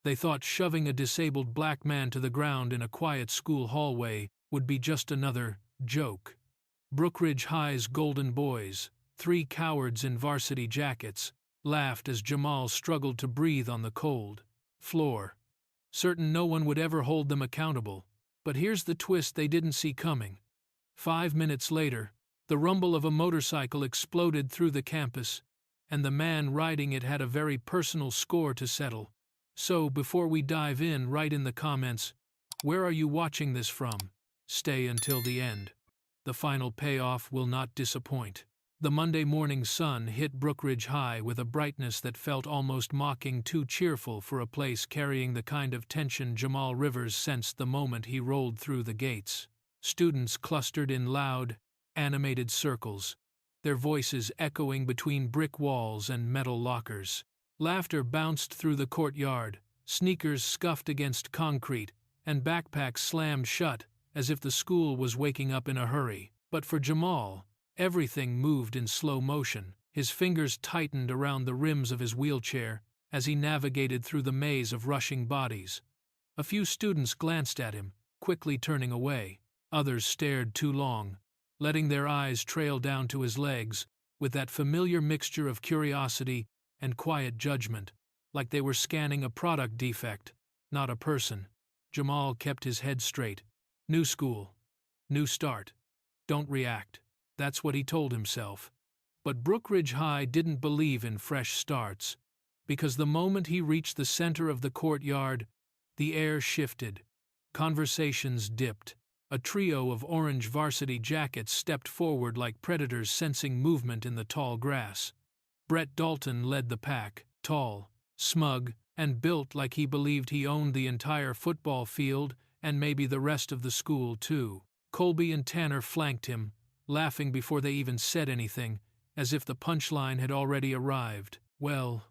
They thought shoving a disabled black man to the ground in a quiet school hallway would be just another joke. Brookridge High's golden boys, 3 cowards in varsity jackets, laughed as Jamal struggled to breathe on the cold floor, certain no one would ever hold them accountable. But here's the twist they didn't see coming. 5 minutes later, the rumble of a motorcycle exploded through the campus, and the man riding it had a very personal score to settle. So, before we dive in, write in the comments, where are you watching this from? Stay until the end. The final payoff will not disappoint. The Monday morning sun hit Brookridge High with a brightness that felt almost mocking, too cheerful for a place carrying the kind of tension Jamal Rivers sensed the moment he rolled through the gates. Students clustered in loud, animated circles, their voices echoing between brick walls and metal lockers. Laughter bounced through the courtyard, sneakers scuffed against concrete, and backpacks slammed shut, as if the school was waking up in a hurry. But for Jamal, everything moved in slow motion. His fingers tightened around the rims of his wheelchair as he navigated through the maze of rushing bodies. A few students glanced at him, quickly turning away. Others stared too long, letting their eyes trail down to his legs, with that familiar mixture of curiosity and quiet judgment, like they were scanning a product defect, not a person. Jamal kept his head straight. New school. New start. Don't react. That's what he told himself. But Brookridge High didn't believe in fresh starts, because the moment he reached the center of the courtyard, the air shifted. Conversations dipped. A trio of orange varsity jackets stepped forward like predators sensing movement in the tall grass. Brett Dalton led the pack, tall, smug, and built like he believed he owned the entire football field and maybe the rest of the school too. Colby and Tanner flanked him, laughing before they even said anything, as if the punchline had already arrived. Well,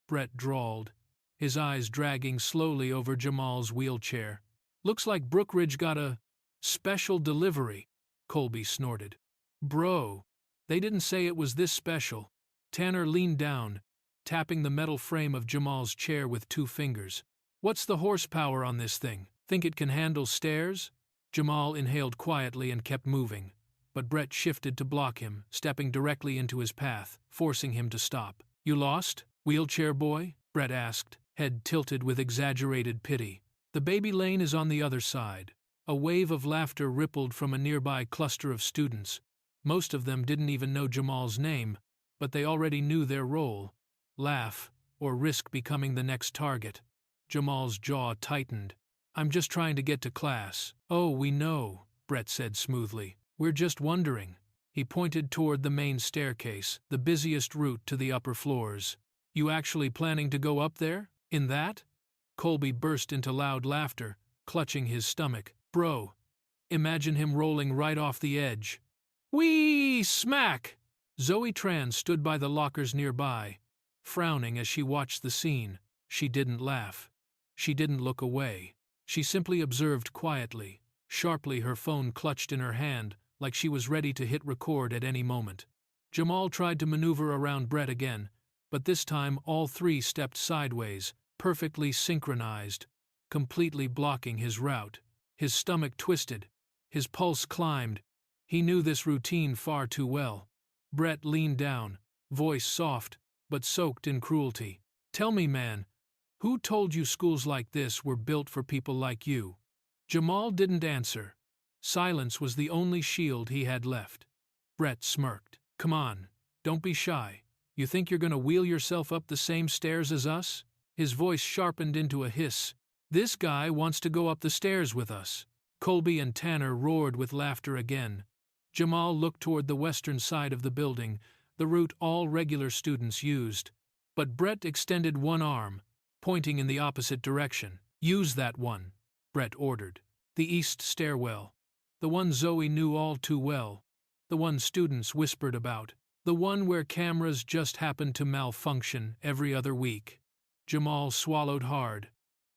Brett drawled, his eyes dragging slowly over Jamal's wheelchair. Looks like Brookridge got a special delivery, Colby snorted. Bro, they didn't say it was this special. Tanner leaned down, tapping the metal frame of Jamal's chair with 2 fingers. What's the horsepower on this thing? Think it can handle stairs? Jamal inhaled quietly and kept moving, but Brett shifted to block him, stepping directly into his path, forcing him to stop. You lost, wheelchair boy? Brett asked, head tilted with exaggerated pity. The baby lane is on the other side. A wave of laughter rippled from a nearby cluster of students. Most of them didn't even know Jamal's name, but they already knew their role: laugh, or risk becoming the next target. Jamal's jaw tightened. I'm just trying to get to class. Oh, we know, Brett said smoothly. We're just wondering. He pointed toward the main staircase, the busiest route to the upper floors. You actually planning to go up there? In that? Colby burst into loud laughter, clutching his stomach. Bro, imagine him rolling right off the edge. Whee! Smack! Zoe Tran stood by the lockers nearby, frowning as she watched the scene. She didn't laugh. She didn't look away. She simply observed quietly, sharply, her phone clutched in her hand, like she was ready to hit record at any moment. Jamal tried to maneuver around Brett again, but this time all 3 stepped sideways, perfectly synchronized, completely blocking his route. His stomach twisted. His pulse climbed. He knew this routine far too well. Brett leaned down, voice soft, but soaked in cruelty. Tell me, man, who told you schools like this were built for people like you? Jamal didn't answer. Silence was the only shield he had left. Brett smirked. Come on, don't be shy. You think you're gonna wheel yourself up the same stairs as us? His voice sharpened into a hiss. This guy wants to go up the stairs with us. Colby and Tanner roared with laughter again. Jamal looked toward the western side of the building, the route all regular students used. But Brett extended one arm, pointing in the opposite direction. Use that one, Brett ordered. The east stairwell. The one Zoe knew all too well. The one students whispered about. The one where cameras just happened to malfunction every other week. Jamal swallowed hard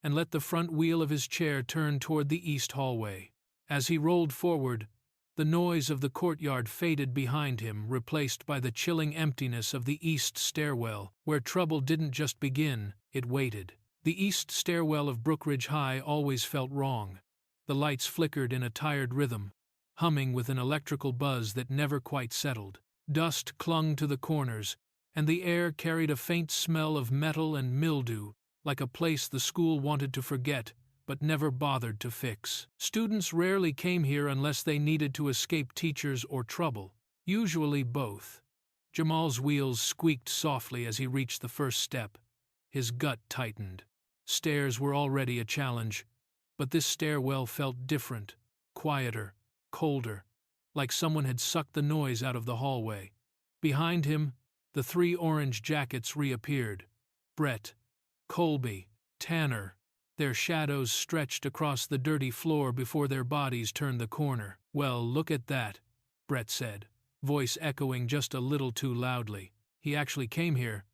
and let the front wheel of his chair turn toward the east hallway. As he rolled forward, the noise of the courtyard faded behind him, replaced by the chilling emptiness of the east stairwell, where trouble didn't just begin, it waited. The east stairwell of Brookridge High always felt wrong. The lights flickered in a tired rhythm, humming with an electrical buzz that never quite settled. Dust clung to the corners, and the air carried a faint smell of metal and mildew, like a place the school wanted to forget but never bothered to fix. Students rarely came here unless they needed to escape teachers or trouble, usually both. Jamal's wheels squeaked softly as he reached the first step. His gut tightened. Stairs were already a challenge, but this stairwell felt different, quieter, colder, like someone had sucked the noise out of the hallway. Behind him, the three orange jackets reappeared. Brett, Colby, Tanner. Their shadows stretched across the dirty floor before their bodies turned the corner. "Well, look at that," Brett said, voice echoing just a little too loudly. "He actually came here.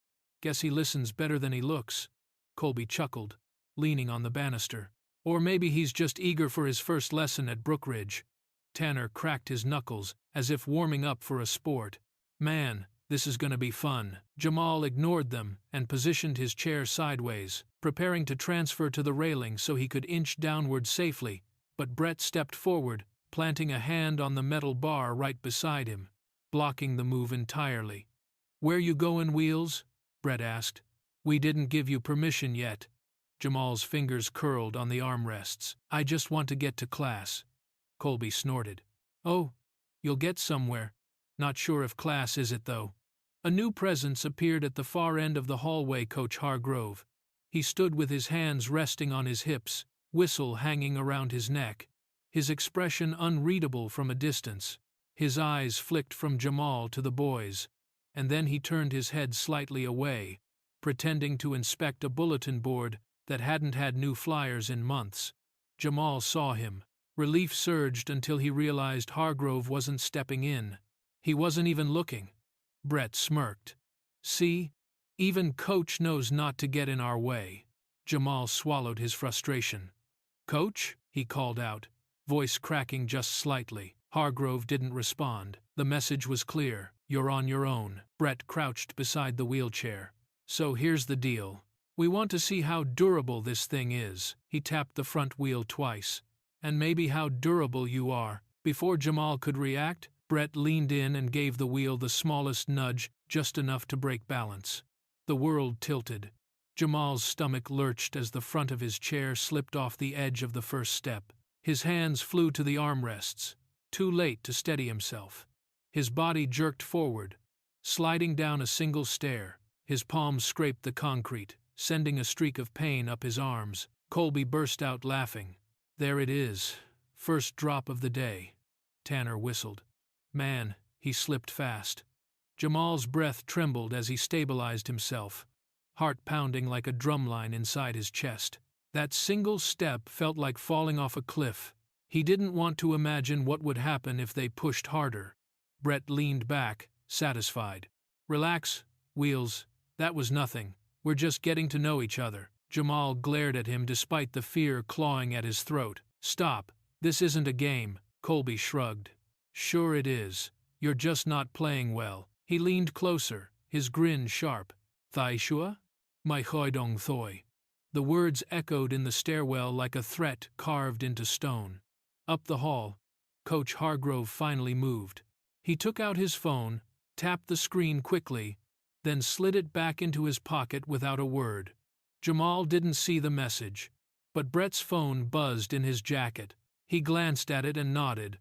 Guess he listens better than he looks." Colby chuckled, leaning on the banister. "Or maybe he's just eager for his first lesson at Brookridge." Tanner cracked his knuckles, as if warming up for a sport. "Man, this is gonna be fun." Jamal ignored them and positioned his chair sideways, preparing to transfer to the railing so he could inch downward safely, but Brett stepped forward, planting a hand on the metal bar right beside him, blocking the move entirely. "Where you goin', Wheels?" Brett asked. "We didn't give you permission yet." Jamal's fingers curled on the armrests. "I just want to get to class." Colby snorted. "Oh, you'll get somewhere. Not sure if class is it, though." A new presence appeared at the far end of the hallway. Coach Hargrove. He stood with his hands resting on his hips, whistle hanging around his neck, his expression unreadable from a distance. His eyes flicked from Jamal to the boys, and then he turned his head slightly away, pretending to inspect a bulletin board that hadn't had new flyers in months. Jamal saw him. Relief surged until he realized Hargrove wasn't stepping in. He wasn't even looking. Brett smirked. "See? Even Coach knows not to get in our way." Jamal swallowed his frustration. "Coach?" he called out, voice cracking just slightly. Hargrove didn't respond. The message was clear. "You're on your own." Brett crouched beside the wheelchair. "So here's the deal. We want to see how durable this thing is." He tapped the front wheel twice. "And maybe how durable you are." Before Jamal could react, Brett leaned in and gave the wheel the smallest nudge, just enough to break balance. The world tilted. Jamal's stomach lurched as the front of his chair slipped off the edge of the first step. His hands flew to the armrests, too late to steady himself. His body jerked forward, sliding down a single stair. His palms scraped the concrete, sending a streak of pain up his arms. Colby burst out laughing. "There it is. First drop of the day." Tanner whistled. "Man, he slipped fast." Jamal's breath trembled as he stabilized himself, heart pounding like a drumline inside his chest. That single step felt like falling off a cliff. He didn't want to imagine what would happen if they pushed harder. Brett leaned back, satisfied. "Relax, Wheels. That was nothing. We're just getting to know each other." Jamal glared at him despite the fear clawing at his throat. "Stop. This isn't a game." Colby shrugged. "Sure it is. You're just not playing well." He leaned closer, his grin sharp. "Thaishua? Mai hoidong thoi." The words echoed in the stairwell like a threat carved into stone. Up the hall, Coach Hargrove finally moved. He took out his phone, tapped the screen quickly, then slid it back into his pocket without a word. Jamal didn't see the message, but Brett's phone buzzed in his jacket. He glanced at it and nodded,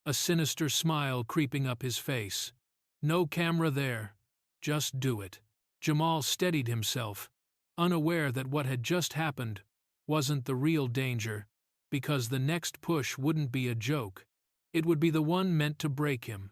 a sinister smile creeping up his face. "No camera there. Just do it." Jamal steadied himself, unaware that what had just happened wasn't the real danger, because the next push wouldn't be a joke. It would be the one meant to break him.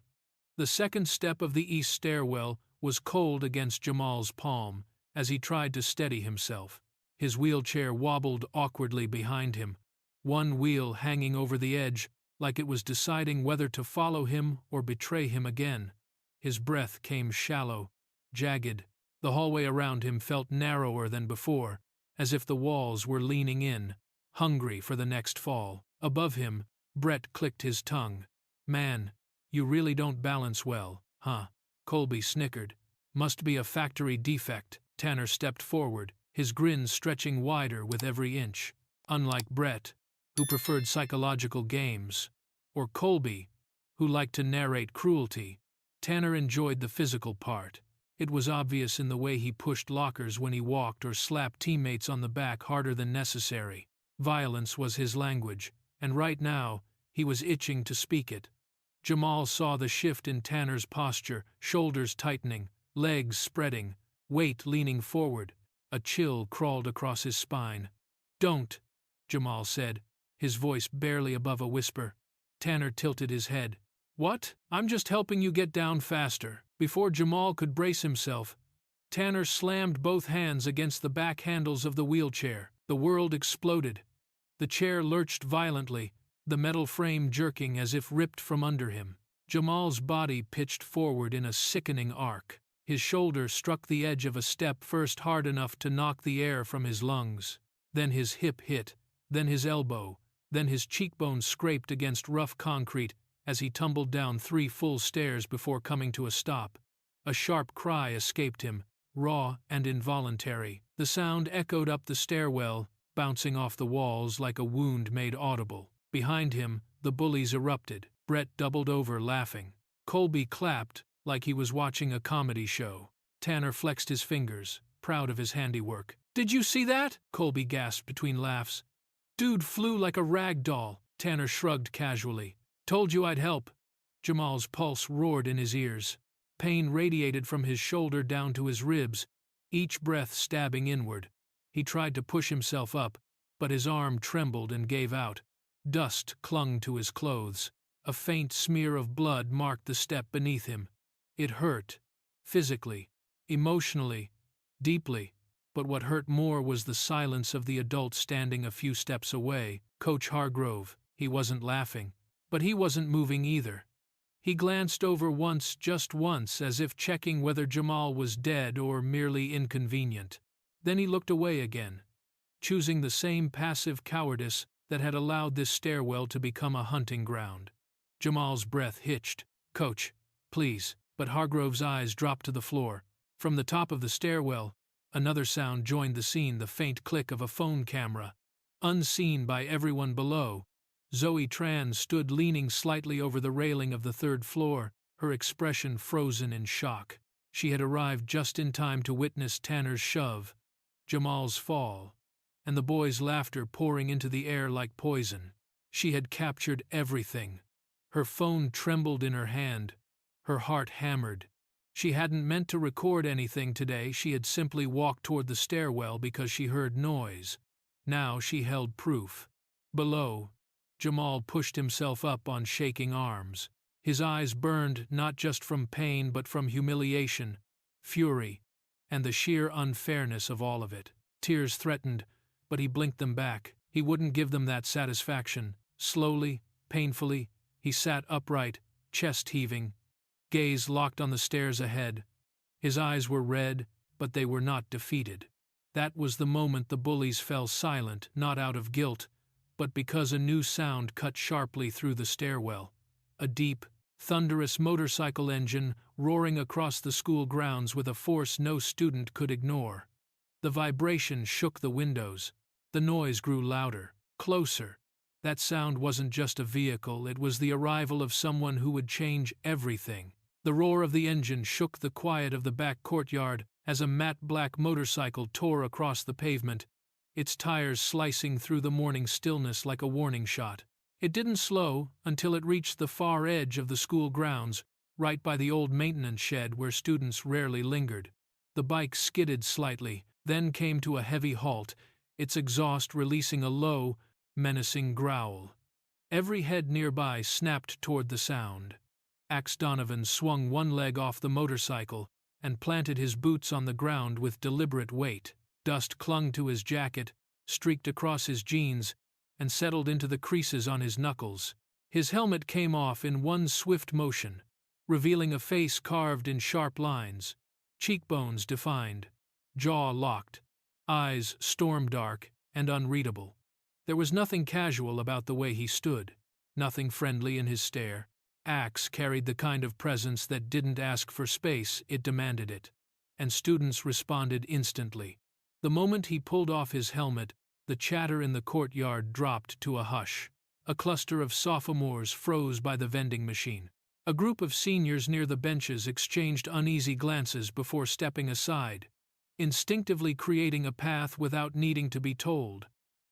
The second step of the east stairwell was cold against Jamal's palm as he tried to steady himself. His wheelchair wobbled awkwardly behind him, one wheel hanging over the edge like it was deciding whether to follow him or betray him again. His breath came shallow, jagged. The hallway around him felt narrower than before, as if the walls were leaning in, hungry for the next fall. Above him, Brett clicked his tongue. "Man, you really don't balance well, huh?" Colby snickered. "Must be a factory defect." Tanner stepped forward, his grin stretching wider with every inch. Unlike Brett, who preferred psychological games, or Colby, who liked to narrate cruelty, Tanner enjoyed the physical part. It was obvious in the way he pushed lockers when he walked or slapped teammates on the back harder than necessary. Violence was his language, and right now, he was itching to speak it. Jamal saw the shift in Tanner's posture, shoulders tightening, legs spreading, weight leaning forward. A chill crawled across his spine. "Don't," Jamal said, his voice barely above a whisper. Tanner tilted his head. "What? I'm just helping you get down faster." Before Jamal could brace himself, Tanner slammed both hands against the back handles of the wheelchair. The world exploded. The chair lurched violently, the metal frame jerking as if ripped from under him. Jamal's body pitched forward in a sickening arc. His shoulder struck the edge of a step first hard enough to knock the air from his lungs. Then his hip hit, then his elbow, then his cheekbone scraped against rough concrete as he tumbled down 3 full stairs before coming to a stop. A sharp cry escaped him, raw and involuntary. The sound echoed up the stairwell, bouncing off the walls like a wound made audible. Behind him, the bullies erupted. Brett doubled over, laughing. Colby clapped like he was watching a comedy show. Tanner flexed his fingers, proud of his handiwork. "Did you see that?" Colby gasped between laughs. "Dude flew like a rag doll." Tanner shrugged casually. "Told you I'd help." Jamal's pulse roared in his ears. Pain radiated from his shoulder down to his ribs, each breath stabbing inward. He tried to push himself up, but his arm trembled and gave out. Dust clung to his clothes. A faint smear of blood marked the step beneath him. It hurt, physically, emotionally, deeply, but what hurt more was the silence of the adult standing a few steps away. Coach Hargrove. He wasn't laughing, but he wasn't moving either. He glanced over once, just once, as if checking whether Jamal was dead or merely inconvenient. Then he looked away again, choosing the same passive cowardice that had allowed this stairwell to become a hunting ground. Jamal's breath hitched. "Coach, please." But Hargrove's eyes dropped to the floor. From the top of the stairwell, another sound joined the scene, the faint click of a phone camera. Unseen by everyone below, Zoe Tran stood leaning slightly over the railing of the 3rd floor, her expression frozen in shock. She had arrived just in time to witness Tanner's shove, Jamal's fall, and the boys' laughter pouring into the air like poison. She had captured everything. Her phone trembled in her hand. Her heart hammered. She hadn't meant to record anything today. She had simply walked toward the stairwell because she heard noise. Now she held proof. Below, Jamal pushed himself up on shaking arms. His eyes burned not just from pain but from humiliation, fury, and the sheer unfairness of all of it. Tears threatened, but he blinked them back. He wouldn't give them that satisfaction. Slowly, painfully, he sat upright, chest heaving, gaze locked on the stairs ahead. His eyes were red, but they were not defeated. That was the moment the bullies fell silent, not out of guilt, but because a new sound cut sharply through the stairwell. A deep, thunderous motorcycle engine roaring across the school grounds with a force no student could ignore. The vibration shook the windows. The noise grew louder, closer. That sound wasn't just a vehicle, it was the arrival of someone who would change everything. The roar of the engine shook the quiet of the back courtyard as a matte black motorcycle tore across the pavement, its tires slicing through the morning stillness like a warning shot. It didn't slow until it reached the far edge of the school grounds, right by the old maintenance shed where students rarely lingered. The bike skidded slightly, then came to a heavy halt, its exhaust releasing a low, menacing growl. Every head nearby snapped toward the sound. Axe Donovan swung one leg off the motorcycle and planted his boots on the ground with deliberate weight. Dust clung to his jacket, streaked across his jeans, and settled into the creases on his knuckles. His helmet came off in one swift motion, revealing a face carved in sharp lines, cheekbones defined, jaw locked, eyes storm-dark and unreadable. There was nothing casual about the way he stood, nothing friendly in his stare. Axe carried the kind of presence that didn't ask for space, it demanded it. And students responded instantly. The moment he pulled off his helmet, the chatter in the courtyard dropped to a hush. A cluster of sophomores froze by the vending machine. A group of seniors near the benches exchanged uneasy glances before stepping aside, instinctively creating a path without needing to be told.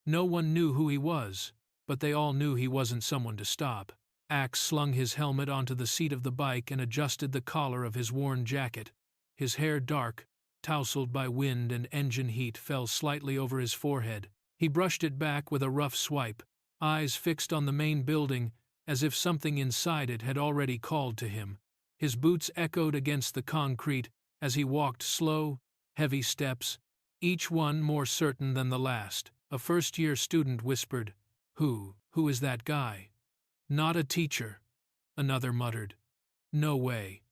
No one knew who he was, but they all knew he wasn't someone to stop. Axe slung his helmet onto the seat of the bike and adjusted the collar of his worn jacket. His hair dark, tousled by wind and engine heat, fell slightly over his forehead. He brushed it back with a rough swipe, eyes fixed on the main building as if something inside it had already called to him. His boots echoed against the concrete as he walked slow, heavy steps, each one more certain than the last. A first-year student whispered, Who is that guy?" "Not a teacher," another muttered. "No way."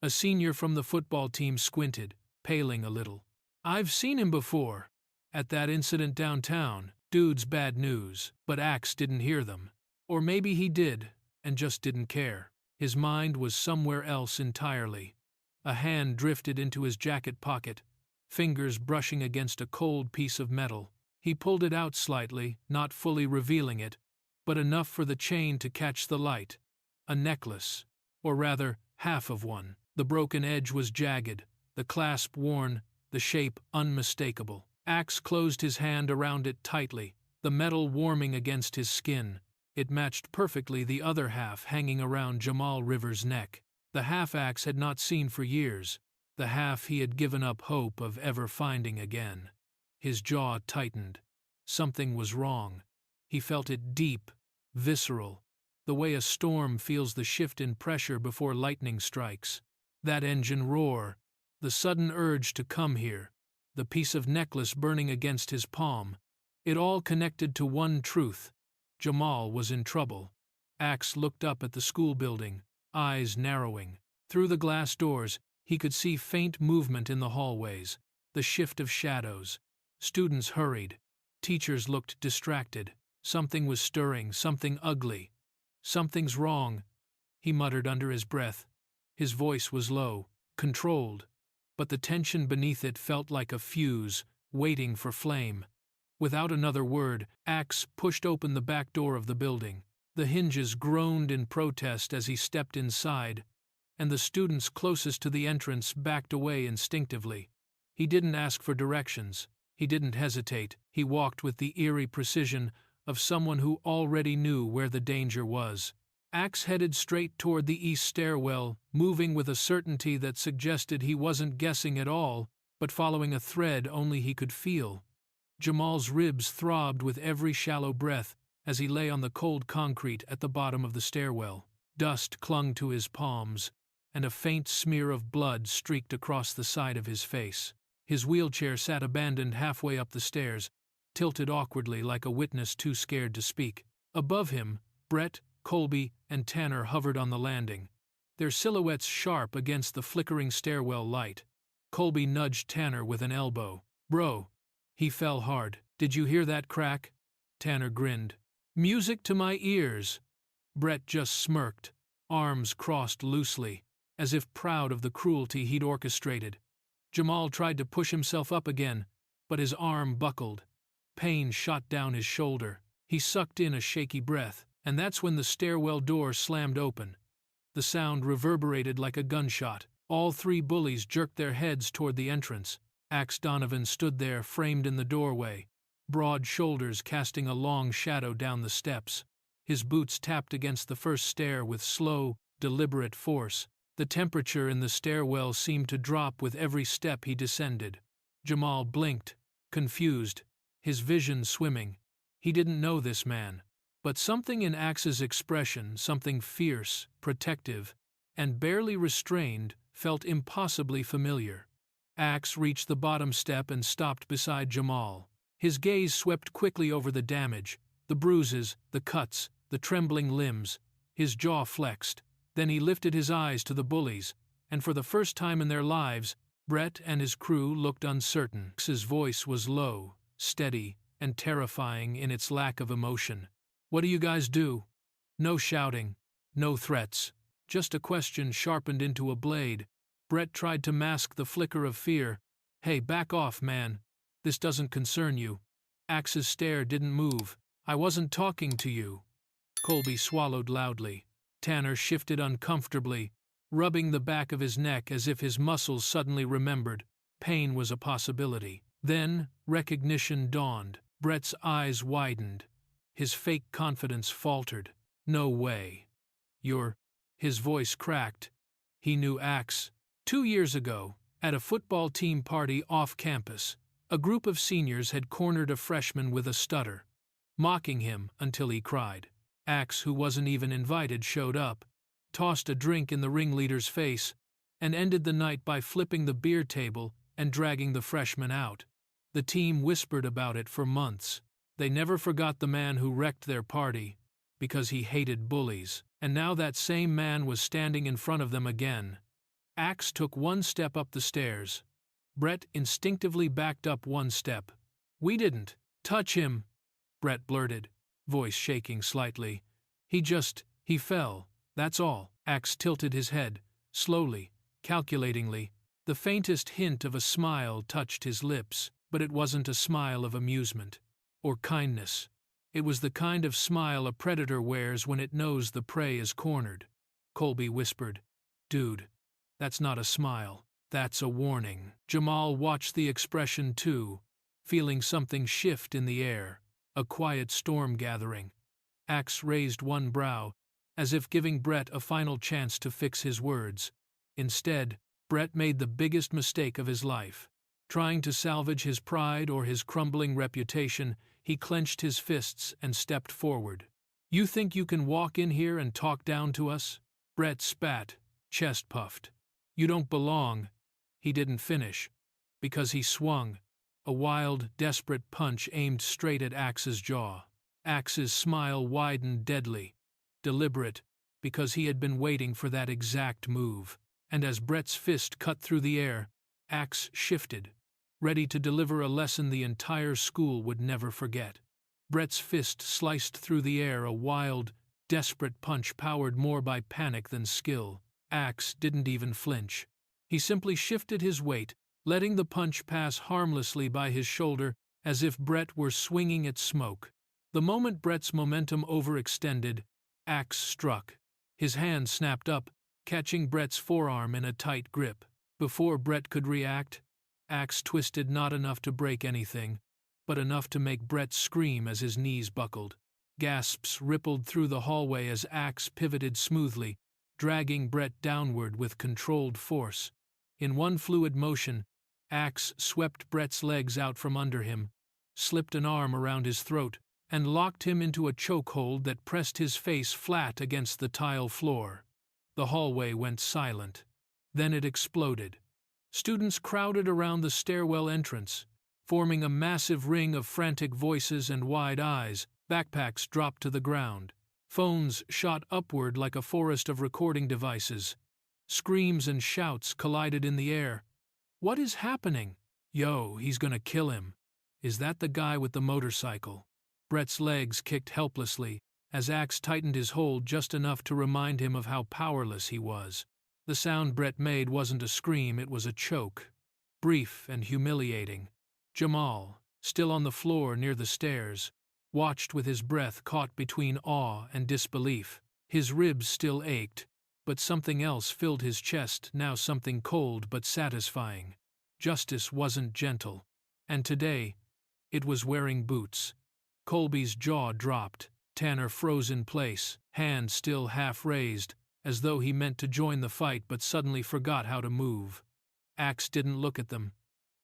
A senior from the football team squinted, paling a little. "I've seen him before. At that incident downtown. Dude's bad news." But Axe didn't hear them. Or maybe he did, and just didn't care. His mind was somewhere else entirely. A hand drifted into his jacket pocket, fingers brushing against a cold piece of metal. He pulled it out slightly, not fully revealing it, but enough for the chain to catch the light. A necklace, or rather, half of one. The broken edge was jagged, the clasp worn, the shape unmistakable. Axe closed his hand around it tightly, the metal warming against his skin. It matched perfectly the other half hanging around Jamal Rivers' neck. The half Axe had not seen for years, the half he had given up hope of ever finding again. His jaw tightened. Something was wrong. He felt it deep, visceral, the way a storm feels the shift in pressure before lightning strikes. That engine roar, the sudden urge to come here, the piece of necklace burning against his palm, it all connected to one truth. Jamal was in trouble. Axe looked up at the school building, eyes narrowing. Through the glass doors, he could see faint movement in the hallways, the shift of shadows. Students hurried. Teachers looked distracted. Something was stirring, something ugly. "Something's wrong," he muttered under his breath. His voice was low, controlled, but the tension beneath it felt like a fuse, waiting for flame. Without another word, Axe pushed open the back door of the building. The hinges groaned in protest as he stepped inside, and the students closest to the entrance backed away instinctively. He didn't ask for directions. He didn't hesitate. He walked with the eerie precision of someone who already knew where the danger was. Axe headed straight toward the east stairwell, moving with a certainty that suggested he wasn't guessing at all, but following a thread only he could feel. Jamal's ribs throbbed with every shallow breath as he lay on the cold concrete at the bottom of the stairwell. Dust clung to his palms, and a faint smear of blood streaked across the side of his face. His wheelchair sat abandoned halfway up the stairs, tilted awkwardly like a witness too scared to speak. Above him, Brett, Colby, and Tanner hovered on the landing, their silhouettes sharp against the flickering stairwell light. Colby nudged Tanner with an elbow. "Bro." He fell hard. "Did you hear that crack?" Tanner grinned. "Music to my ears." Brett just smirked, arms crossed loosely, as if proud of the cruelty he'd orchestrated. Jamal tried to push himself up again, but his arm buckled. Pain shot down his shoulder. He sucked in a shaky breath, and that's when the stairwell door slammed open. The sound reverberated like a gunshot. All three bullies jerked their heads toward the entrance. Axe Donovan stood there, framed in the doorway, broad shoulders casting a long shadow down the steps. His boots tapped against the first stair with slow, deliberate force. The temperature in the stairwell seemed to drop with every step he descended. Jamal blinked, confused, his vision swimming. He didn't know this man, but something in Axe's expression, something fierce, protective, and barely restrained, felt impossibly familiar. Axe reached the bottom step and stopped beside Jamal. His gaze swept quickly over the damage, the bruises, the cuts, the trembling limbs. His jaw flexed. Then he lifted his eyes to the bullies, and for the first time in their lives, Brett and his crew looked uncertain. Axe's voice was low, steady, and terrifying in its lack of emotion. "What do you guys do?" No shouting, no threats, just a question sharpened into a blade. Brett tried to mask the flicker of fear. "Hey, back off, man. This doesn't concern you. Axe's stare didn't move. I wasn't talking to you. Colby swallowed loudly. Tanner shifted uncomfortably, rubbing the back of his neck as if his muscles suddenly remembered. Pain was a possibility. Then, recognition dawned. Brett's eyes widened. His fake confidence faltered. No way. His voice cracked. He knew Axe. 2 years ago, at a football team party off campus, a group of seniors had cornered a freshman with a stutter, mocking him until he cried. Axe, who wasn't even invited, showed up, tossed a drink in the ringleader's face, and ended the night by flipping the beer table and dragging the freshman out. The team whispered about it for months. They never forgot the man who wrecked their party, because he hated bullies, and now that same man was standing in front of them again. Axe took one step up the stairs. Brett instinctively backed up one step. "We didn't touch him," Brett blurted, voice shaking slightly. He fell, that's all." Axe tilted his head, slowly, calculatingly. The faintest hint of a smile touched his lips, but it wasn't a smile of amusement or kindness. It was the kind of smile a predator wears when it knows the prey is cornered. Colby whispered, "Dude, that's not a smile. That's a warning." Jamal watched the expression too, feeling something shift in the air, a quiet storm gathering. Axe raised one brow, as if giving Brett a final chance to fix his words. Instead, Brett made the biggest mistake of his life. Trying to salvage his pride or his crumbling reputation, he clenched his fists and stepped forward. "You think you can walk in here and talk down to us?" Brett spat, chest puffed. "You don't belong." He didn't finish, because he swung, a wild, desperate punch aimed straight at Axe's jaw. Axe's smile widened deadly, deliberate, because he had been waiting for that exact move. And as Brett's fist cut through the air, Axe shifted, ready to deliver a lesson the entire school would never forget. Brett's fist sliced through the air, a wild, desperate punch powered more by panic than skill. Axe didn't even flinch. He simply shifted his weight, letting the punch pass harmlessly by his shoulder as if Brett were swinging at smoke. The moment Brett's momentum overextended, Axe struck. His hand snapped up, catching Brett's forearm in a tight grip. Before Brett could react, Axe twisted not enough to break anything, but enough to make Brett scream as his knees buckled. Gasps rippled through the hallway as Axe pivoted smoothly, dragging Brett downward with controlled force. In one fluid motion, Axe swept Brett's legs out from under him, slipped an arm around his throat, and locked him into a chokehold that pressed his face flat against the tile floor. The hallway went silent. Then it exploded. Students crowded around the stairwell entrance, forming a massive ring of frantic voices and wide eyes. Backpacks dropped to the ground. Phones shot upward like a forest of recording devices. Screams and shouts collided in the air. "What is happening?" "Yo, he's gonna kill him." "Is that the guy with the motorcycle?" Brett's legs kicked helplessly, as Axe tightened his hold just enough to remind him of how powerless he was. The sound Brett made wasn't a scream, it was a choke. Brief and humiliating. Jamal, still on the floor near the stairs, watched with his breath caught between awe and disbelief. His ribs still ached, but something else filled his chest, now something cold but satisfying. Justice wasn't gentle. And today, it was wearing boots. Colby's jaw dropped. Tanner froze in place, hand still half raised, as though he meant to join the fight but suddenly forgot how to move. Axe didn't look at them.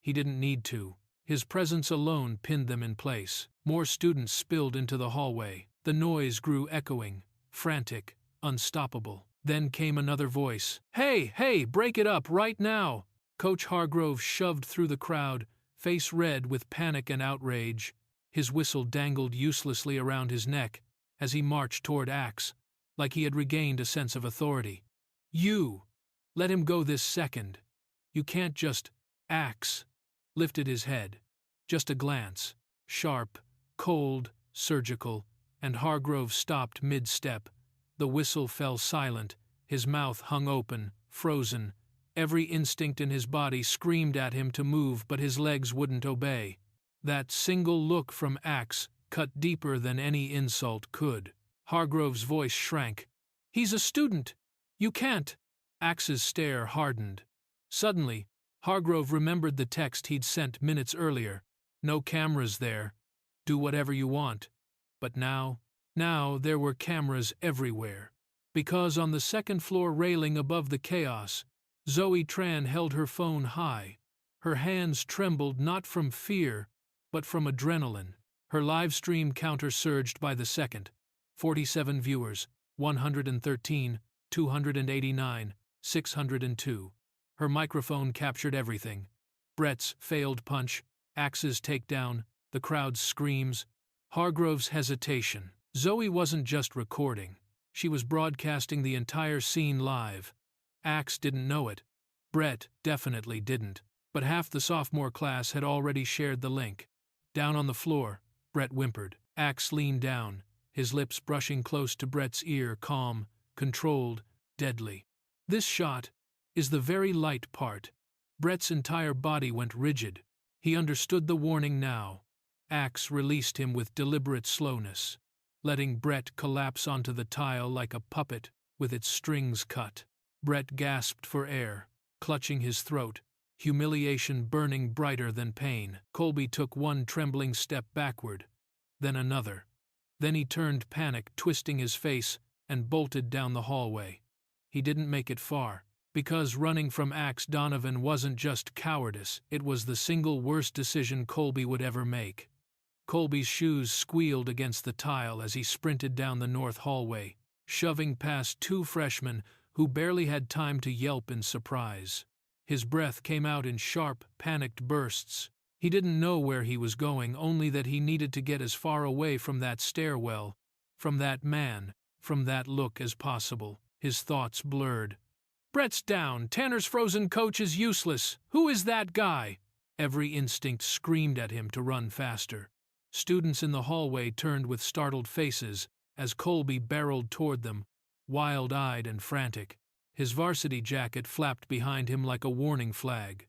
He didn't need to. His presence alone pinned them in place. More students spilled into the hallway. The noise grew echoing, frantic, unstoppable. Then came another voice. Hey, break it up right now!" Coach Hargrove shoved through the crowd, face red with panic and outrage. His whistle dangled uselessly around his neck as he marched toward Axe, like he had regained a sense of authority. "You! Let him go this second. You can't just—" Axe lifted his head. Just a glance. Sharp, cold, surgical, and Hargrove stopped mid-step. The whistle fell silent, his mouth hung open, frozen. Every instinct in his body screamed at him to move, but his legs wouldn't obey. That single look from Axe cut deeper than any insult could. Hargrove's voice shrank. "He's a student! You can't!" Axe's stare hardened. Suddenly, Hargrove remembered the text he'd sent minutes earlier. "No cameras there. Do whatever you want." But now there were cameras everywhere. Because on the second-floor railing above the chaos, Zoe Tran held her phone high. Her hands trembled not from fear, but from adrenaline. Her live stream counter surged by the second. 47 viewers, 113, 289, 602. Her microphone captured everything. Brett's failed punch, Axe's takedown, the crowd's screams, Hargrove's hesitation. Zoe wasn't just recording. She was broadcasting the entire scene live. Axe didn't know it. Brett definitely didn't. But half the sophomore class had already shared the link. Down on the floor, Brett whimpered. Axe leaned down, his lips brushing close to Brett's ear, calm, controlled, deadly. This shot is the very light part. Brett's entire body went rigid. He understood the warning now. Axe released him with deliberate slowness, letting Brett collapse onto the tile like a puppet with its strings cut. Brett gasped for air, clutching his throat, humiliation burning brighter than pain. Colby took one trembling step backward, then another. Then he turned, panic twisting his face, and bolted down the hallway. He didn't make it far, because running from Axe Donovan wasn't just cowardice, it was the single worst decision Colby would ever make. Colby's shoes squealed against the tile as he sprinted down the north hallway, shoving past two freshmen who barely had time to yelp in surprise. His breath came out in sharp, panicked bursts. He didn't know where he was going, only that he needed to get as far away from that stairwell, from that man, from that look as possible. His thoughts blurred. "Brett's down. Tanner's frozen coach is useless. Who is that guy?" Every instinct screamed at him to run faster. Students in the hallway turned with startled faces as Colby barreled toward them, wild-eyed and frantic. His varsity jacket flapped behind him like a warning flag.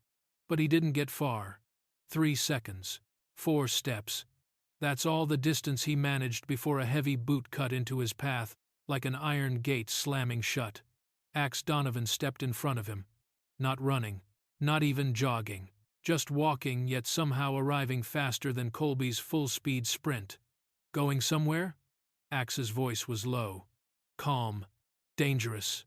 But he didn't get far. 3 seconds. 4 steps. That's all the distance he managed before a heavy boot cut into his path, like an iron gate slamming shut. Axe Donovan stepped in front of him. Not running, not even jogging. Just walking, yet somehow arriving faster than Colby's full-speed sprint. "Going somewhere?" Axe's voice was low, calm, dangerous.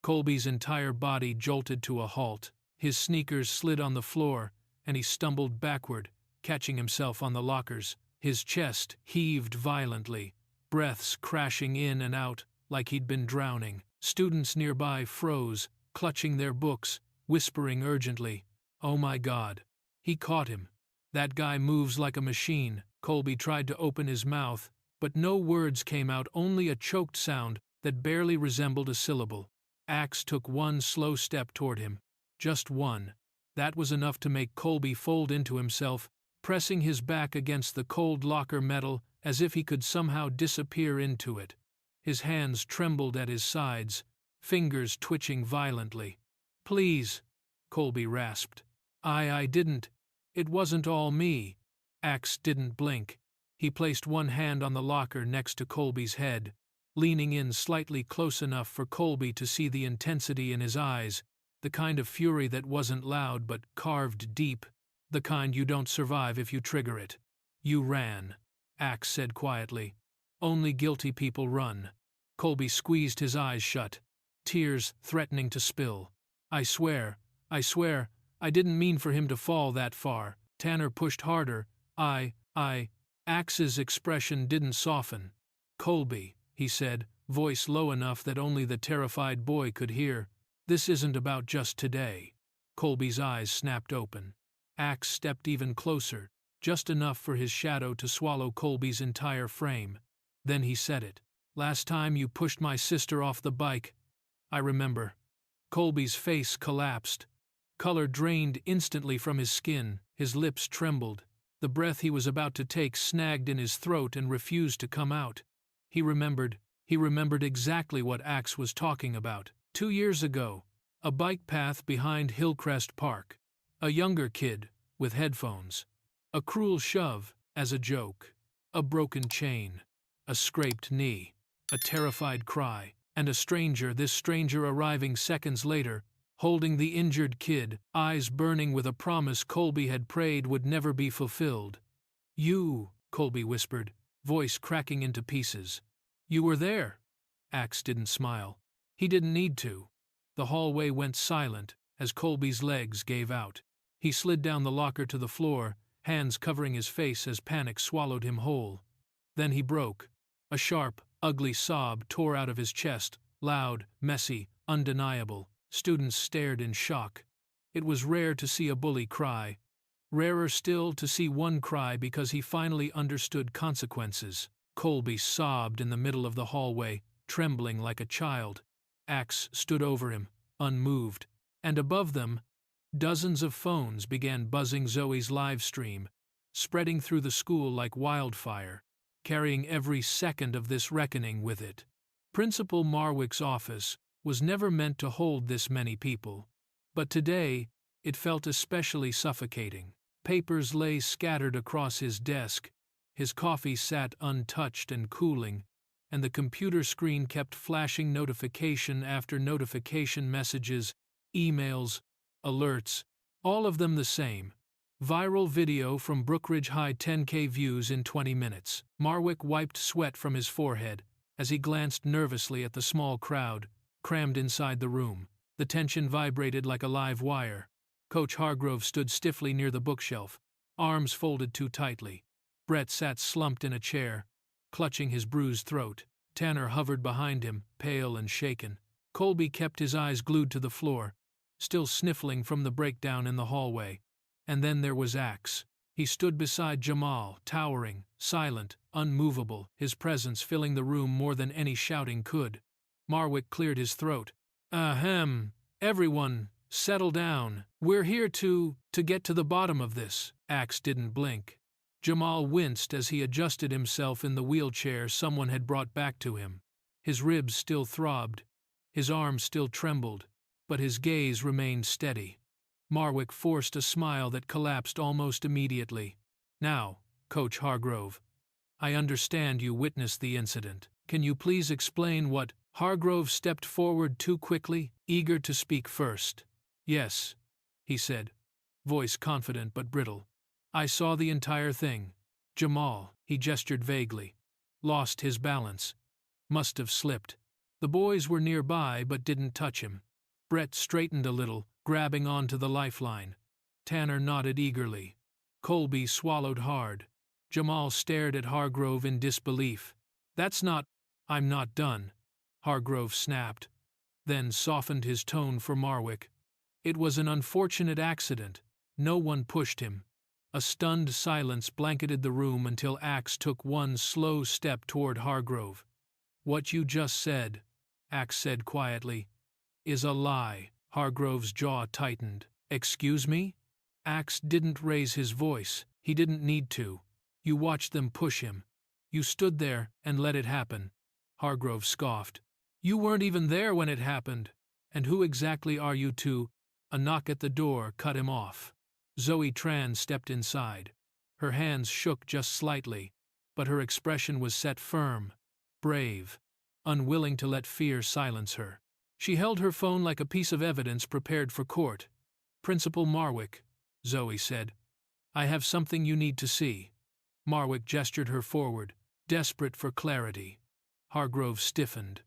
Colby's entire body jolted to a halt. His sneakers slid on the floor, and he stumbled backward, catching himself on the lockers. His chest heaved violently, breaths crashing in and out like he'd been drowning. Students nearby froze, clutching their books, whispering urgently, "Oh my God." He caught him. "That guy moves like a machine." Colby tried to open his mouth, but no words came out, only a choked sound that barely resembled a syllable. Axe took one slow step toward him. Just one. That was enough to make Colby fold into himself, pressing his back against the cold locker metal as if he could somehow disappear into it. His hands trembled at his sides, fingers twitching violently. "Please," Colby rasped. I didn't. It wasn't all me." Axe didn't blink. He placed one hand on the locker next to Colby's head, leaning in slightly close enough for Colby to see the intensity in his eyes, the kind of fury that wasn't loud but carved deep, the kind you don't survive if you trigger it. "You ran," Axe said quietly. "Only guilty people run." Colby squeezed his eyes shut, tears threatening to spill. I swear, I didn't mean for him to fall that far." Tanner pushed harder. Axe's expression didn't soften. "Colby," he said, voice low enough that only the terrified boy could hear, "this isn't about just today." Colby's eyes snapped open. Axe stepped even closer, just enough for his shadow to swallow Colby's entire frame. Then he said it. "Last time you pushed my sister off the bike. I remember." Colby's face collapsed. Color drained instantly from his skin, his lips trembled. The breath he was about to take snagged in his throat and refused to come out. He remembered exactly what Axe was talking about. 2 years ago, a bike path behind Hillcrest Park. A younger kid, with headphones. A cruel shove, as a joke. A broken chain. A scraped knee. A terrified cry. And this stranger arriving seconds later, holding the injured kid, eyes burning with a promise Colby had prayed would never be fulfilled. "You," Colby whispered, voice cracking into pieces. "You were there." Axe didn't smile. He didn't need to. The hallway went silent as Colby's legs gave out. He slid down the locker to the floor, hands covering his face as panic swallowed him whole. Then he broke. A sharp, ugly sob tore out of his chest, loud, messy, undeniable. Students stared in shock. It was rare to see a bully cry. Rarer still to see one cry because he finally understood consequences. Colby sobbed in the middle of the hallway, trembling like a child. Axe stood over him, unmoved. And above them, dozens of phones began buzzing Zoe's live stream, spreading through the school like wildfire, carrying every second of this reckoning with it. Principal Marwick's office was never meant to hold this many people, but today it felt especially suffocating. Papers lay scattered across his desk, his coffee sat untouched and cooling, and the computer screen kept flashing notification after notification, messages, emails, alerts, all of them the same. Viral video from Brookridge High, 10K views in 20 minutes. Marwick wiped sweat from his forehead as he glanced nervously at the small crowd, crammed inside the room. The tension vibrated like a live wire. Coach Hargrove stood stiffly near the bookshelf, arms folded too tightly. Brett sat slumped in a chair, clutching his bruised throat. Tanner hovered behind him, pale and shaken. Colby kept his eyes glued to the floor, still sniffling from the breakdown in the hallway. And then there was Axe. He stood beside Jamal, towering, silent, unmovable, his presence filling the room more than any shouting could. Marwick cleared his throat. "Ahem, everyone, settle down. We're here to get to the bottom of this." Axe didn't blink. Jamal winced as he adjusted himself in the wheelchair someone had brought back to him. His ribs still throbbed, his arms still trembled, but his gaze remained steady. Marwick forced a smile that collapsed almost immediately. "Now, Coach Hargrove, I understand you witnessed the incident. Can you please explain what—" Hargrove stepped forward too quickly, eager to speak first. "Yes," he said, voice confident but brittle. "I saw the entire thing. Jamal," he gestured vaguely, lost his balance. Must have slipped. The boys were nearby but didn't touch him. Brett straightened a little, grabbing onto the lifeline. Tanner nodded eagerly. Colby swallowed hard. Jamal stared at Hargrove in disbelief. "I'm not done," Hargrove snapped, then softened his tone for Marwick. "It was an unfortunate accident. No one pushed him." A stunned silence blanketed the room until Axe took one slow step toward Hargrove. "What you just said," Axe said quietly, "is a lie." Hargrove's jaw tightened. "Excuse me?" Axe didn't raise his voice. He didn't need to. "You watched them push him. You stood there and let it happen." Hargrove scoffed. "You weren't even there when it happened. And who exactly are you to—" A knock at the door cut him off. Zoe Tran stepped inside. Her hands shook just slightly, but her expression was set firm, brave, unwilling to let fear silence her. She held her phone like a piece of evidence prepared for court. "Principal Marwick," Zoe said, "I have something you need to see." Marwick gestured her forward, desperate for clarity. Hargrove stiffened.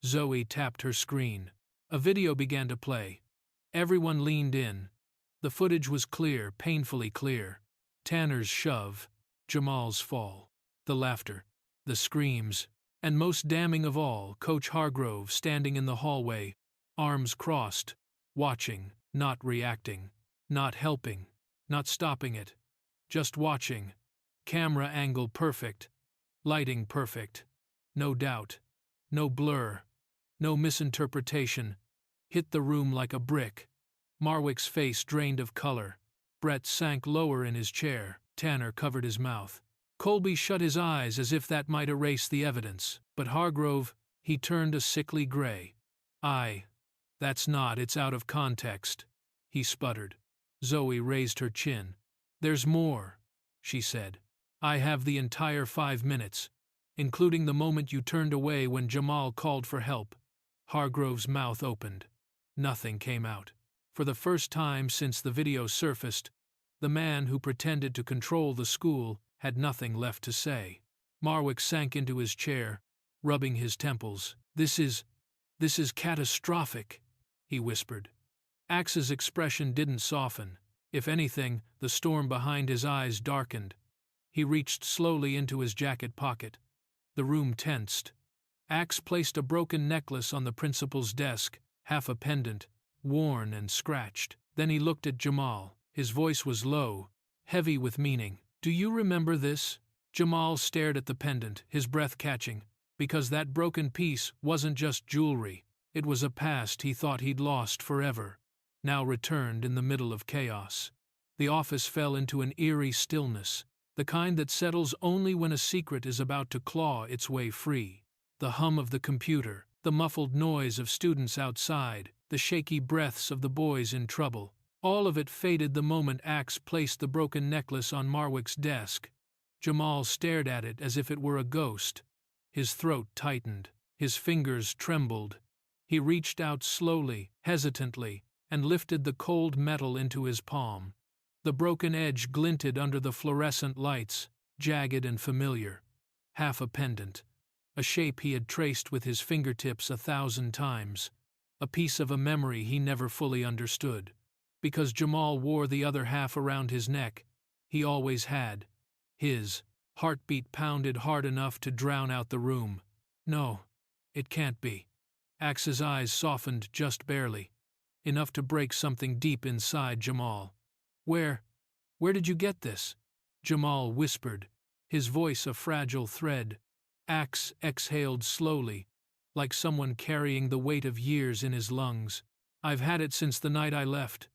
Zoe tapped her screen. A video began to play. Everyone leaned in. The footage was clear, painfully clear. Tanner's shove, Jamal's fall, the laughter, the screams, and most damning of all, Coach Hargrove standing in the hallway, arms crossed, watching, not reacting, not helping, not stopping it, just watching. Camera angle perfect, lighting perfect. No doubt, no blur, no misinterpretation. Hit the room like a brick. Marwick's face drained of color. Brett sank lower in his chair. Tanner covered his mouth. Colby shut his eyes as if that might erase the evidence. But Hargrove, he turned a sickly gray. It's out of context," he sputtered. Zoe raised her chin. "There's more." she said. I have the entire 5 minutes, including the moment you turned away when Jamal called for help. Hargrove's mouth opened. Nothing came out. For the first time since the video surfaced, the man who pretended to control the school had nothing left to say. Marwick sank into his chair, rubbing his temples. This is catastrophic, he whispered. Axe's expression didn't soften. If anything, the storm behind his eyes darkened. He reached slowly into his jacket pocket. The room tensed. Axe placed a broken necklace on the principal's desk, half a pendant, worn and scratched. Then he looked at Jamal. His voice was low, heavy with meaning. Do you remember this? Jamal stared at the pendant, his breath catching, because that broken piece wasn't just jewelry. It was a past he thought he'd lost forever, now returned in the middle of chaos. The office fell into an eerie stillness, the kind that settles only when a secret is about to claw its way free. The hum of the computer, the muffled noise of students outside, the shaky breaths of the boys in trouble, all of it faded the moment Axe placed the broken necklace on Marwick's desk. Jamal stared at it as if it were a ghost. His throat tightened, his fingers trembled. He reached out slowly, hesitantly, and lifted the cold metal into his palm. The broken edge glinted under the fluorescent lights, jagged and familiar. Half a pendant, a shape he had traced with his fingertips 1,000 times, a piece of a memory he never fully understood. Because Jamal wore the other half around his neck, he always had. His heartbeat pounded hard enough to drown out the room. No, it can't be. Axe's eyes softened just barely, enough to break something deep inside Jamal. Where did you get this? Jamal whispered, his voice a fragile thread. Axe exhaled slowly, like someone carrying the weight of years in his lungs. I've had it since the night I left.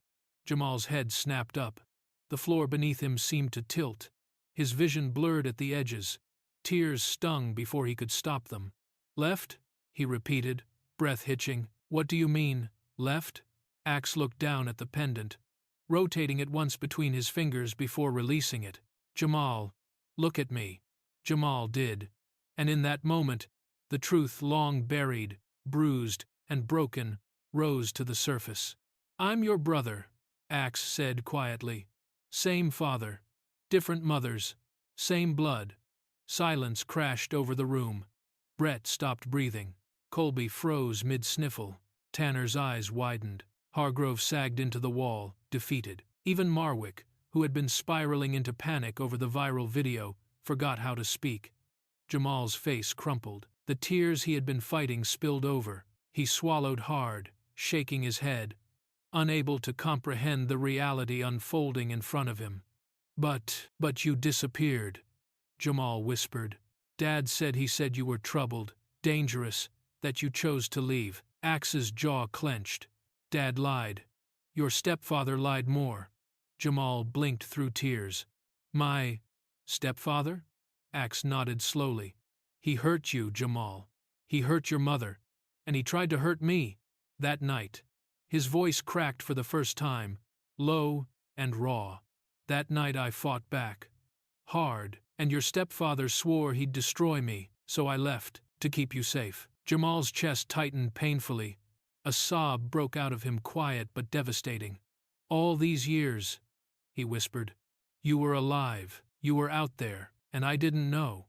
Jamal's head snapped up. The floor beneath him seemed to tilt. His vision blurred at the edges. Tears stung before he could stop them. Left? He repeated, breath hitching. What do you mean, left? Axe looked down at the pendant, rotating it once between his fingers before releasing it. Jamal, look at me. Jamal did. And in that moment, the truth long buried, bruised, and broken, rose to the surface. I'm your brother, Axe said quietly. Same father, different mothers, same blood. Silence crashed over the room. Brett stopped breathing. Colby froze mid-sniffle. Tanner's eyes widened. Hargrove sagged into the wall, defeated. Even Marwick, who had been spiraling into panic over the viral video, forgot how to speak. Jamal's face crumpled. The tears he had been fighting spilled over. He swallowed hard, shaking his head, unable to comprehend the reality unfolding in front of him. But you disappeared, Jamal whispered. Dad said he said you were troubled, dangerous, that you chose to leave. Axe's jaw clenched. Dad lied. Your stepfather lied more. Jamal blinked through tears. My stepfather? Axe nodded slowly. He hurt you, Jamal. He hurt your mother. And he tried to hurt me. That night. His voice cracked for the first time, low and raw. That night I fought back. Hard. And your stepfather swore he'd destroy me, so I left, to keep you safe. Jamal's chest tightened painfully. A sob broke out of him, quiet but devastating. All these years, he whispered. You were alive. You were out there, and I didn't know.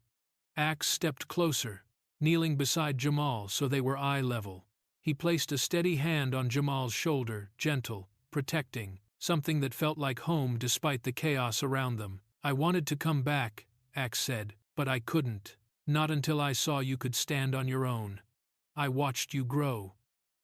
Axe stepped closer, kneeling beside Jamal so they were eye level. He placed a steady hand on Jamal's shoulder, gentle, protecting, something that felt like home despite the chaos around them. I wanted to come back, Axe said, but I couldn't. Not until I saw you could stand on your own. I watched you grow.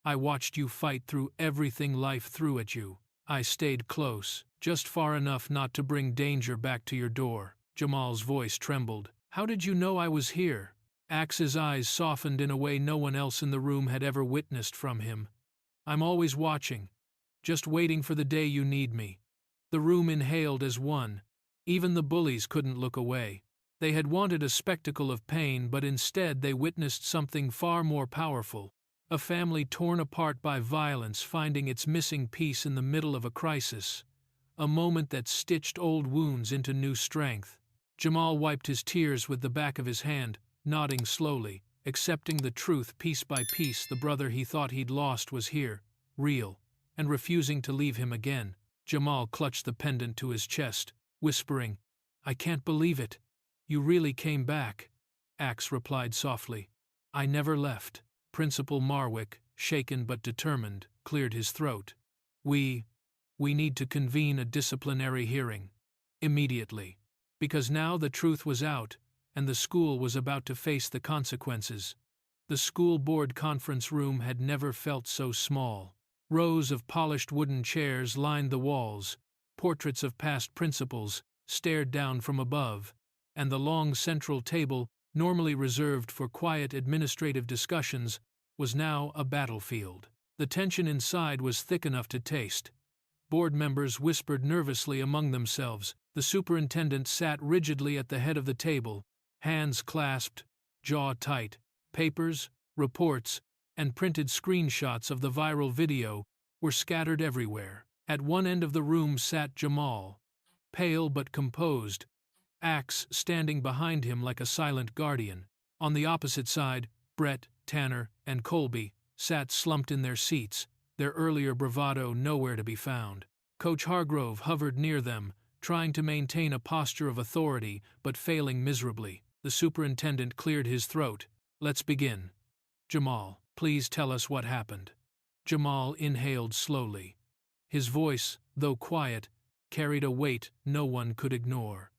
I watched you fight through everything life threw at you. I stayed close, just far enough not to bring danger back to your door. Jamal's voice trembled. How did you know I was here? Axe's eyes softened in a way no one else in the room had ever witnessed from him. I'm always watching, just waiting for the day you need me. The room inhaled as one. Even the bullies couldn't look away. They had wanted a spectacle of pain, but instead they witnessed something far more powerful. A family torn apart by violence finding its missing piece in the middle of a crisis. a moment that stitched old wounds into new strength. Jamal wiped his tears with the back of his hand, nodding slowly, accepting the truth piece by piece. The brother he thought he'd lost was here, real, and refusing to leave him again. Jamal clutched the pendant to his chest, whispering, "I can't believe it. You really came back." Axe replied softly, "I never left." Principal Marwick, shaken but determined, cleared his throat. We need to convene a disciplinary hearing. Immediately. Because now the truth was out, and the school was about to face the consequences. The school board conference room had never felt so small. Rows of polished wooden chairs lined the walls, portraits of past principals stared down from above, and the long central table, normally reserved for quiet administrative discussions, was now a battlefield. The tension inside was thick enough to taste. Board members whispered nervously among themselves. The superintendent sat rigidly at the head of the table, hands clasped, jaw tight. Papers, reports, and printed screenshots of the viral video were scattered everywhere. At one end of the room sat Jamal, pale but composed, Axe standing behind him like a silent guardian. On the opposite side, Brett, Tanner, and Colby sat slumped in their seats, their earlier bravado nowhere to be found. Coach Hargrove hovered near them, trying to maintain a posture of authority but failing miserably. The superintendent cleared his throat. "Let's begin. Jamal, please tell us what happened." Jamal inhaled slowly. His voice, though quiet, carried a weight no one could ignore.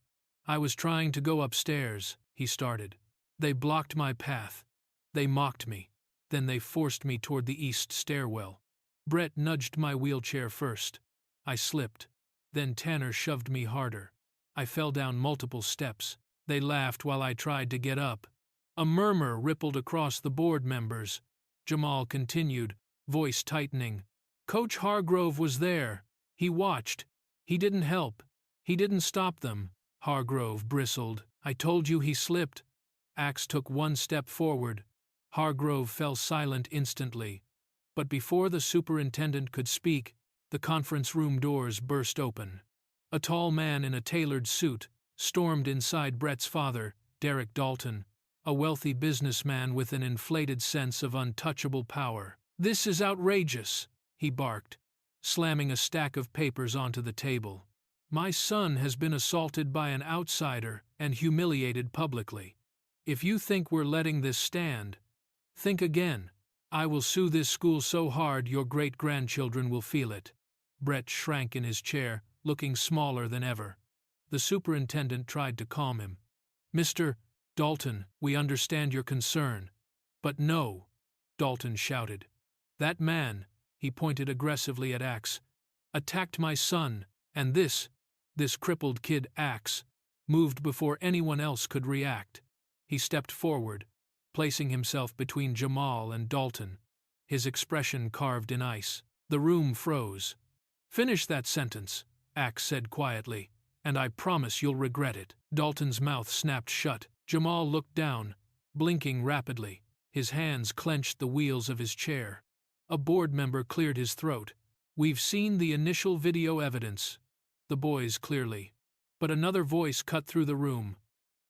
"I was trying to go upstairs," he started. "They blocked my path. They mocked me. Then they forced me toward the east stairwell. Brett nudged my wheelchair first. I slipped. Then Tanner shoved me harder. I fell down multiple steps. They laughed while I tried to get up." A murmur rippled across the board members. Jamal continued, voice tightening. "Coach Hargrove was there. He watched. He didn't help. He didn't stop them." Hargrove bristled. "I told you he slipped." Axe took one step forward. Hargrove fell silent instantly. But before the superintendent could speak, the conference room doors burst open. A tall man in a tailored suit stormed inside. Brett's father, Derek Dalton, a wealthy businessman with an inflated sense of untouchable power. "This is outrageous," he barked, slamming a stack of papers onto the table. "My son has been assaulted by an outsider and humiliated publicly. If you think we're letting this stand, think again. I will sue this school so hard your great-grandchildren will feel it." Brett shrank in his chair, looking smaller than ever. The superintendent tried to calm him. "Mr. Dalton, we understand your concern." "But no," Dalton shouted. "That man," he pointed aggressively at Axe, "attacked my son, and this crippled kid Axe moved before anyone else could react." He stepped forward, placing himself between Jamal and Dalton, his expression carved in ice. The room froze. "Finish that sentence," Axe said quietly, "and I promise you'll regret it." Dalton's mouth snapped shut. Jamal looked down, blinking rapidly. His hands clenched the wheels of his chair. A board member cleared his throat. "We've seen the initial video evidence. The boys clearly." But another voice cut through the room.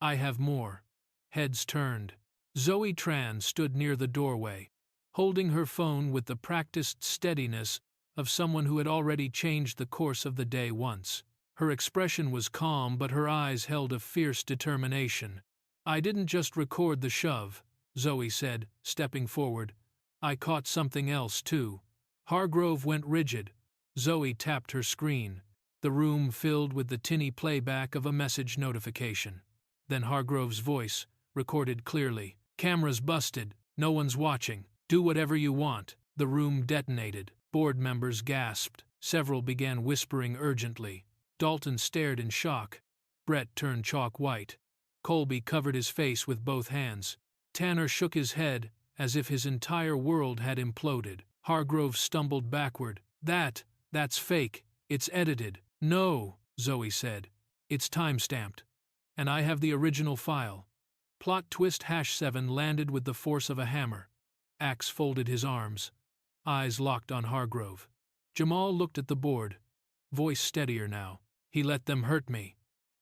"I have more." Heads turned. Zoe Tran stood near the doorway, holding her phone with the practiced steadiness of someone who had already changed the course of the day once. Her expression was calm, but her eyes held a fierce determination. "I didn't just record the shove," Zoe said, stepping forward. "I caught something else, too." Hargrove went rigid. Zoe tapped her screen. The room filled with the tinny playback of a message notification. Then Hargrove's voice, recorded clearly. "Cameras busted. No one's watching. Do whatever you want." The room detonated. Board members gasped. Several began whispering urgently. Dalton stared in shock. Brett turned chalk white. Colby covered his face with both hands. Tanner shook his head, as if his entire world had imploded. Hargrove stumbled backward. That's fake. It's edited." "No," Zoe said. "It's time-stamped. And I have the original file." Plot twist #7 landed with the force of a hammer. Axe folded his arms. Eyes locked on Hargrove. Jamal looked at the board. voice steadier now. "He let them hurt me."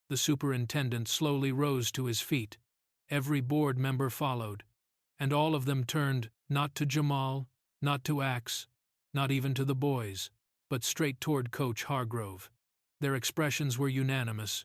The superintendent slowly rose to his feet. Every board member followed, and all of them turned, not to Jamal, not to Axe, not even to the boys, but straight toward Coach Hargrove. Their expressions were unanimous: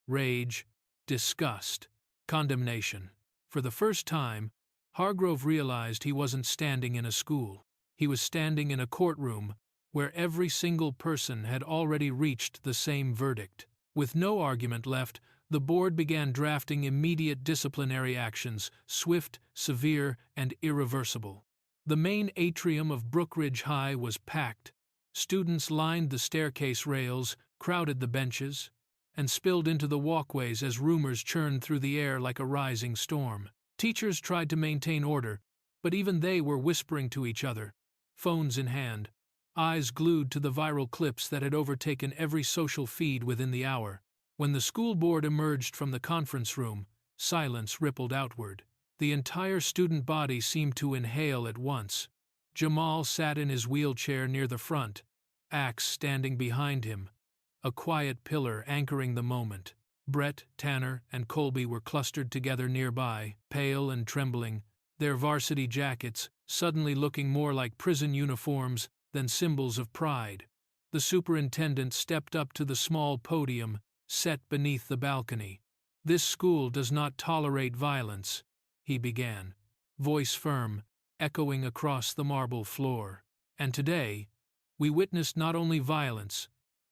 rage, disgust, condemnation. For the first time, Hargrove realized he wasn't standing in a school. He was standing in a courtroom where every single person had already reached the same verdict. With no argument left, the board began drafting immediate disciplinary actions, swift, severe, and irreversible. The main atrium of Brookridge High was packed. Students lined the staircase rails, crowded the benches, and spilled into the walkways as rumors churned through the air like a rising storm. Teachers tried to maintain order, but even they were whispering to each other, phones in hand, eyes glued to the viral clips that had overtaken every social feed within the hour. When the school board emerged from the conference room, silence rippled outward. The entire student body seemed to inhale at once. Jamal sat in his wheelchair near the front, Axe standing behind him, a quiet pillar anchoring the moment. Brett, Tanner, and Colby were clustered together nearby, pale and trembling, their varsity jackets suddenly looking more like prison uniforms than symbols of pride. The superintendent stepped up to the small podium set beneath the balcony. "This school does not tolerate violence," he began, voice firm, echoing across the marble floor. "And today, we witnessed not only violence,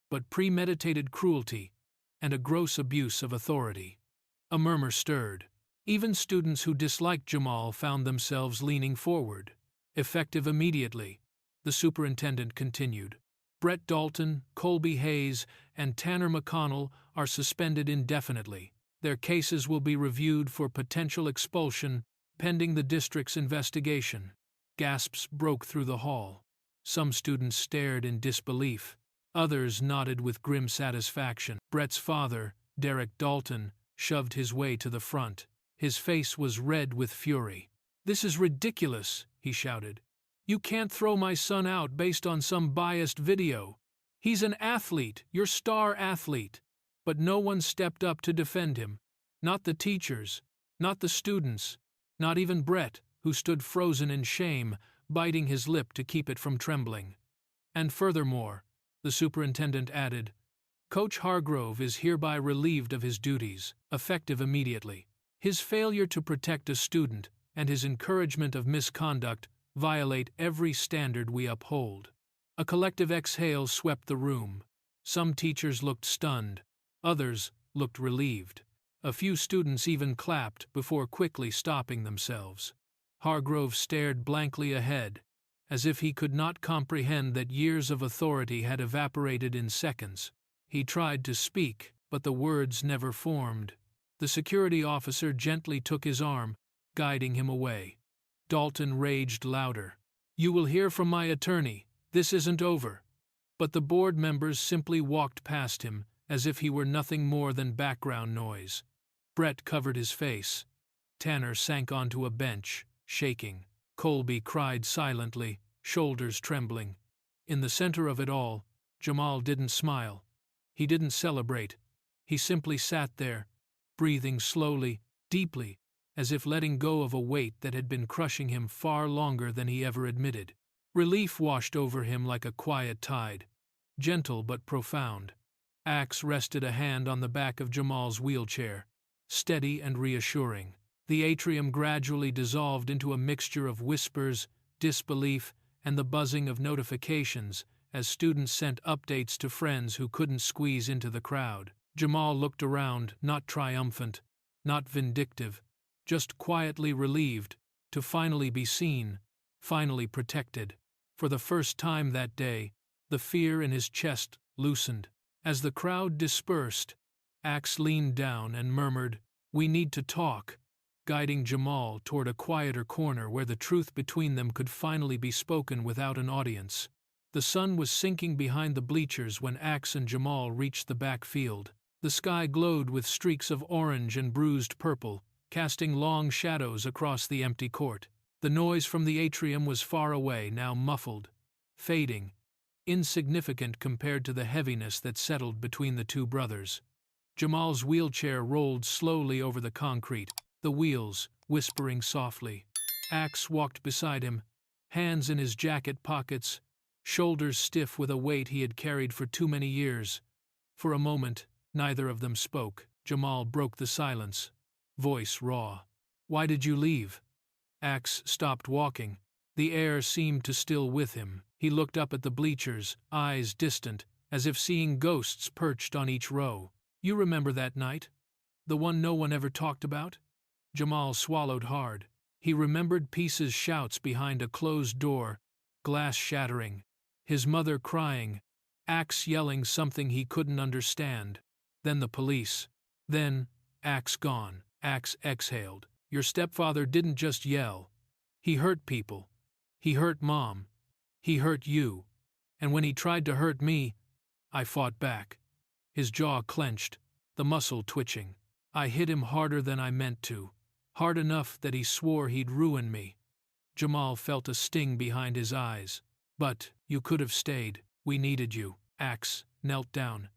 but premeditated cruelty and a gross abuse of authority." A murmur stirred. Even students who disliked Jamal found themselves leaning forward. "Effective immediately," the superintendent continued. "Brett Dalton, Colby Hayes, and Tanner McConnell are suspended indefinitely. Their cases will be reviewed for potential expulsion pending the district's investigation." Gasps broke through the hall. Some students stared in disbelief. Others nodded with grim satisfaction. Brett's father, Derek Dalton, shoved his way to the front. His face was red with fury. "This is ridiculous," he shouted. "You can't throw my son out based on some biased video. He's an athlete, your star athlete." But no one stepped up to defend him. Not the teachers, not the students, not even Brett, who stood frozen in shame, biting his lip to keep it from trembling. "And furthermore," the superintendent added, "Coach Hargrove is hereby relieved of his duties, effective immediately. His failure to protect a student and his encouragement of misconduct violate every standard we uphold." A collective exhale swept the room. Some teachers looked stunned, others looked relieved. A few students even clapped before quickly stopping themselves. Hargrove stared blankly ahead, as if he could not comprehend that years of authority had evaporated in seconds. He tried to speak, but the words never formed. The security officer gently took his arm, guiding him away. Dalton raged louder. "You will hear from my attorney. This isn't over." But the board members simply walked past him, as if he were nothing more than background noise. Brett covered his face. Tanner sank onto a bench, shaking. Colby cried silently, shoulders trembling. In the center of it all, Jamal didn't smile. He didn't celebrate. He simply sat there, breathing slowly, deeply, as if letting go of a weight that had been crushing him far longer than he ever admitted. Relief washed over him like a quiet tide, gentle but profound. Axe rested a hand on the back of Jamal's wheelchair, steady and reassuring. The atrium gradually dissolved into a mixture of whispers, disbelief, and the buzzing of notifications as students sent updates to friends who couldn't squeeze into the crowd. Jamal looked around, not triumphant, not vindictive, just quietly relieved to finally be seen, finally protected. For the first time that day, the fear in his chest loosened. As the crowd dispersed, Axe leaned down and murmured, "We need to talk," guiding Jamal toward a quieter corner where the truth between them could finally be spoken without an audience. The sun was sinking behind the bleachers when Axe and Jamal reached the back field. The sky glowed with streaks of orange and bruised purple, casting long shadows across the empty court. The noise from the atrium was far away, now muffled, fading, insignificant compared to the heaviness that settled between the two brothers. Jamal's wheelchair rolled slowly over the concrete, the wheels whispering softly. Axe walked beside him, hands in his jacket pockets, shoulders stiff with a weight he had carried for too many years. For a moment, neither of them spoke. Jamal broke the silence, voice raw. "Why did you leave?" Axe stopped walking. The air seemed to still with him. He looked up at the bleachers, eyes distant, as if seeing ghosts perched on each row. "You remember that night? The one no one ever talked about?" Jamal swallowed hard. He remembered Peace's shouts behind a closed door, glass shattering, his mother crying, Axe yelling something he couldn't understand. Then the police. Then, Axe gone. Axe exhaled. "Your stepfather didn't just yell. He hurt people. He hurt Mom. He hurt you. And when he tried to hurt me, I fought back." His jaw clenched, the muscle twitching. "I hit him harder than I meant to. Hard enough that he swore he'd ruin me." Jamal felt a sting behind his eyes. "But you could have stayed. We needed you." Axe knelt down,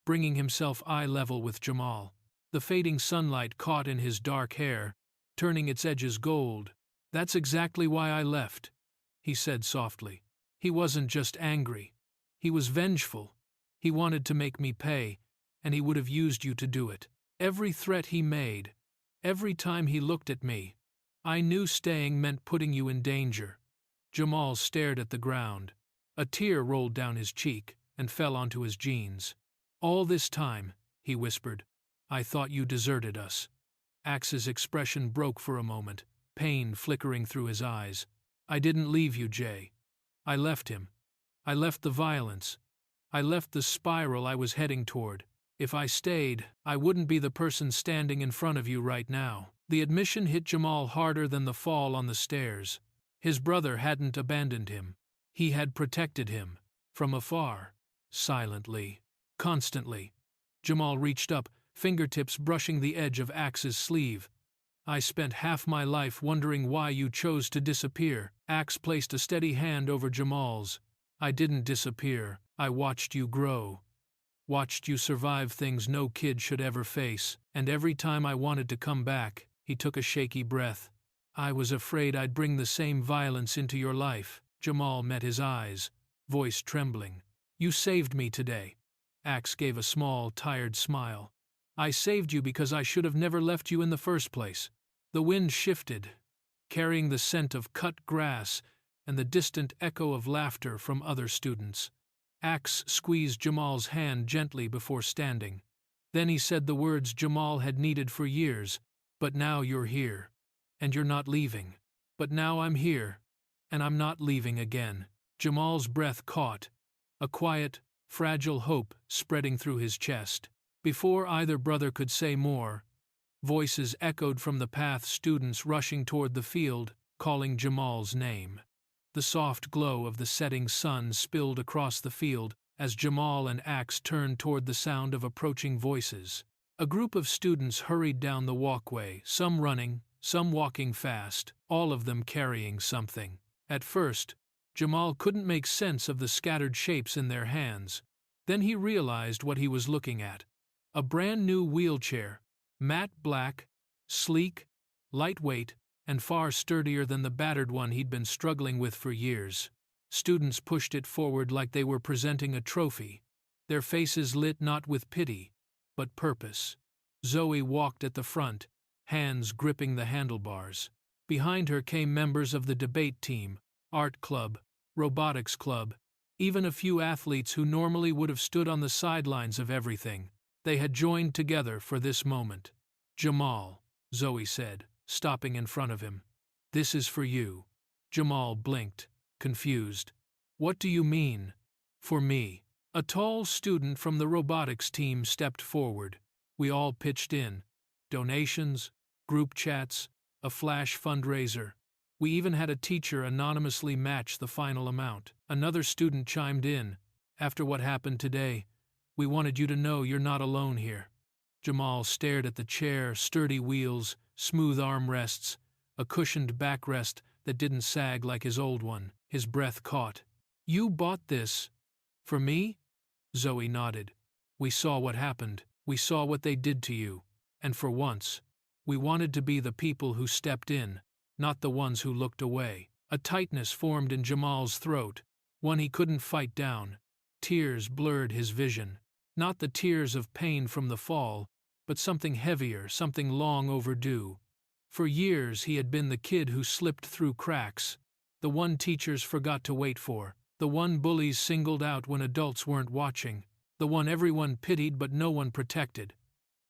bringing himself eye level with Jamal. The fading sunlight caught in his dark hair, turning its edges gold. "That's exactly why I left," he said softly. "He wasn't just angry. He was vengeful. He wanted to make me pay, and he would have used you to do it. Every threat he made, every time he looked at me, I knew staying meant putting you in danger." Jamal stared at the ground. A tear rolled down his cheek and fell onto his jeans. "All this time," he whispered, "I thought you deserted us." Axe's expression broke for a moment, pain flickering through his eyes. "I didn't leave you, Jay. I left him. I left the violence. I left the spiral I was heading toward. If I stayed, I wouldn't be the person standing in front of you right now." The admission hit Jamal harder than the fall on the stairs. His brother hadn't abandoned him. He had protected him. From afar. Silently. Constantly. Jamal reached up, fingertips brushing the edge of Axe's sleeve. "I spent half my life wondering why you chose to disappear." Axe placed a steady hand over Jamal's. "I didn't disappear. I watched you grow. Watched you survive things no kid should ever face, and every time I wanted to come back," he took a shaky breath, "I was afraid I'd bring the same violence into your life." Jamal met his eyes, voice trembling. "You saved me today." Axe gave a small, tired smile. "I saved you because I should have never left you in the first place." The wind shifted, carrying the scent of cut grass and the distant echo of laughter from other students. Axe squeezed Jamal's hand gently before standing. Then he said the words Jamal had needed for years, "But now you're here, and you're not leaving. But now I'm here, and I'm not leaving again." Jamal's breath caught, a quiet, fragile hope spreading through his chest. Before either brother could say more, voices echoed from the path, students rushing toward the field, calling Jamal's name. The soft glow of the setting sun spilled across the field as Jamal and Axe turned toward the sound of approaching voices. A group of students hurried down the walkway, some running, some walking fast, all of them carrying something. At first, Jamal couldn't make sense of the scattered shapes in their hands. Then he realized what he was looking at. A brand new wheelchair, matte black, sleek, lightweight, and far sturdier than the battered one he'd been struggling with for years. Students pushed it forward like they were presenting a trophy, their faces lit not with pity, but purpose. Zoe walked at the front, hands gripping the handlebars. Behind her came members of the debate team, art club, robotics club, even a few athletes who normally would have stood on the sidelines of everything. They had joined together for this moment. "Jamal," Zoe said, stopping in front of him. "This is for you." Jamal blinked, confused. "What do you mean, for me?" A tall student from the robotics team stepped forward. We all pitched in. Donations, group chats, a flash fundraiser. We even had a teacher anonymously match the final amount. Another student chimed in. "After what happened today, we wanted you to know you're not alone here." Jamal stared at the chair, sturdy wheels, smooth armrests, a cushioned backrest that didn't sag like his old one. His breath caught. "You bought this, For me? Zoe nodded. We saw what happened. We saw what they did to you. And for once, we wanted to be the people who stepped in, not the ones who looked away. A tightness formed in Jamal's throat, one he couldn't fight down. Tears blurred his vision. Not the tears of pain from the fall, but something heavier, something long overdue. For years he had been the kid who slipped through cracks, the one teachers forgot to wait for, the one bullies singled out when adults weren't watching, the one everyone pitied but no one protected.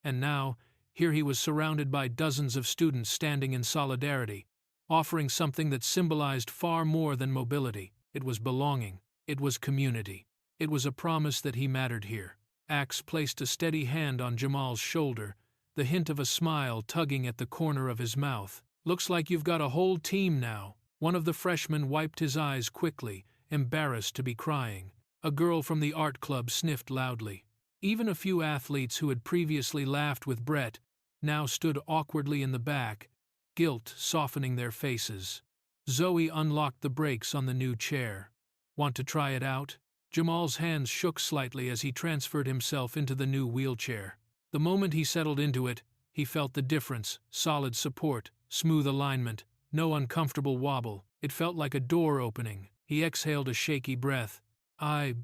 And now, here he was surrounded by dozens of students standing in solidarity, offering something that symbolized far more than mobility. It was belonging. It was community. It was a promise that he mattered here. Axe placed a steady hand on Jamal's shoulder, the hint of a smile tugging at the corner of his mouth. Looks like you've got a whole team now. One of the freshmen wiped his eyes quickly, embarrassed to be crying. A girl from the art club sniffed loudly. Even a few athletes who had previously laughed with Brett now stood awkwardly in the back, guilt softening their faces. Zoe unlocked the brakes on the new chair. Want to try it out? Jamal's hands shook slightly as he transferred himself into the new wheelchair. The moment he settled into it, he felt the difference: solid support, smooth alignment, no uncomfortable wobble. It felt like a door opening. He exhaled a shaky breath. I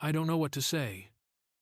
don't know what to say.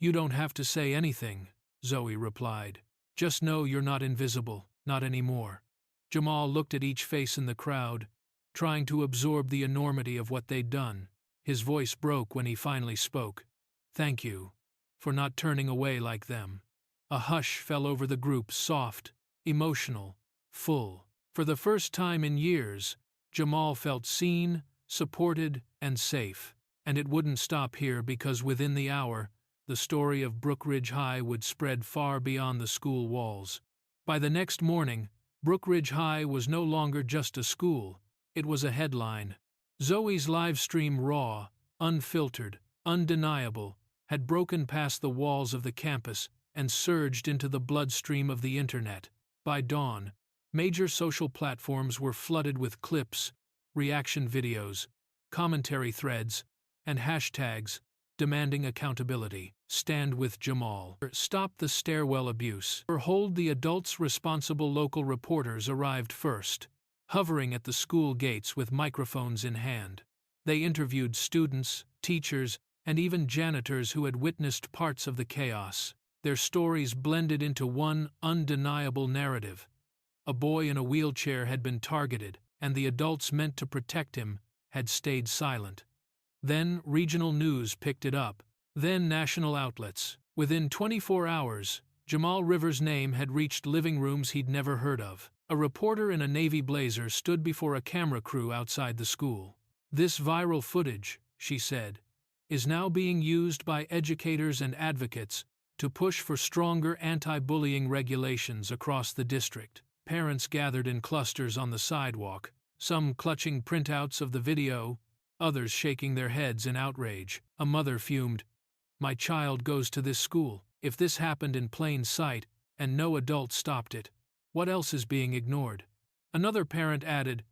You don't have to say anything, Zoe replied. Just know you're not invisible, not anymore. Jamal looked at each face in the crowd, trying to absorb the enormity of what they'd done. His voice broke when he finally spoke. Thank you for not turning away like them. A hush fell over the group, soft, emotional, full. For the first time in years, Jamal felt seen, supported, and safe. And it wouldn't stop here, because within the hour, the story of Brookridge High would spread far beyond the school walls. By the next morning, Brookridge High was no longer just a school. It was a headline. Zoe's live stream, raw, unfiltered, undeniable, had broken past the walls of the campus and surged into the bloodstream of the internet. By dawn, major social platforms were flooded with clips, reaction videos, commentary threads, and hashtags demanding accountability. Stand with Jamal. Stop the stairwell abuse. Or hold the adults responsible. Local reporters arrived first, hovering at the school gates with microphones in hand. They interviewed students, teachers, and even janitors who had witnessed parts of the chaos. Their stories blended into one undeniable narrative. A boy in a wheelchair had been targeted, and the adults meant to protect him had stayed silent. Then regional news picked it up, then national outlets. Within 24 hours, Jamal Rivers' name had reached living rooms he'd never heard of. A reporter in a navy blazer stood before a camera crew outside the school. This viral footage, she said, is now being used by educators and advocates to push for stronger anti-bullying regulations across the district. Parents gathered in clusters on the sidewalk, some clutching printouts of the video, others shaking their heads in outrage. A mother fumed, "My child goes to this school. If this happened in plain sight, and no adult stopped it, what else is being ignored?" Another parent added,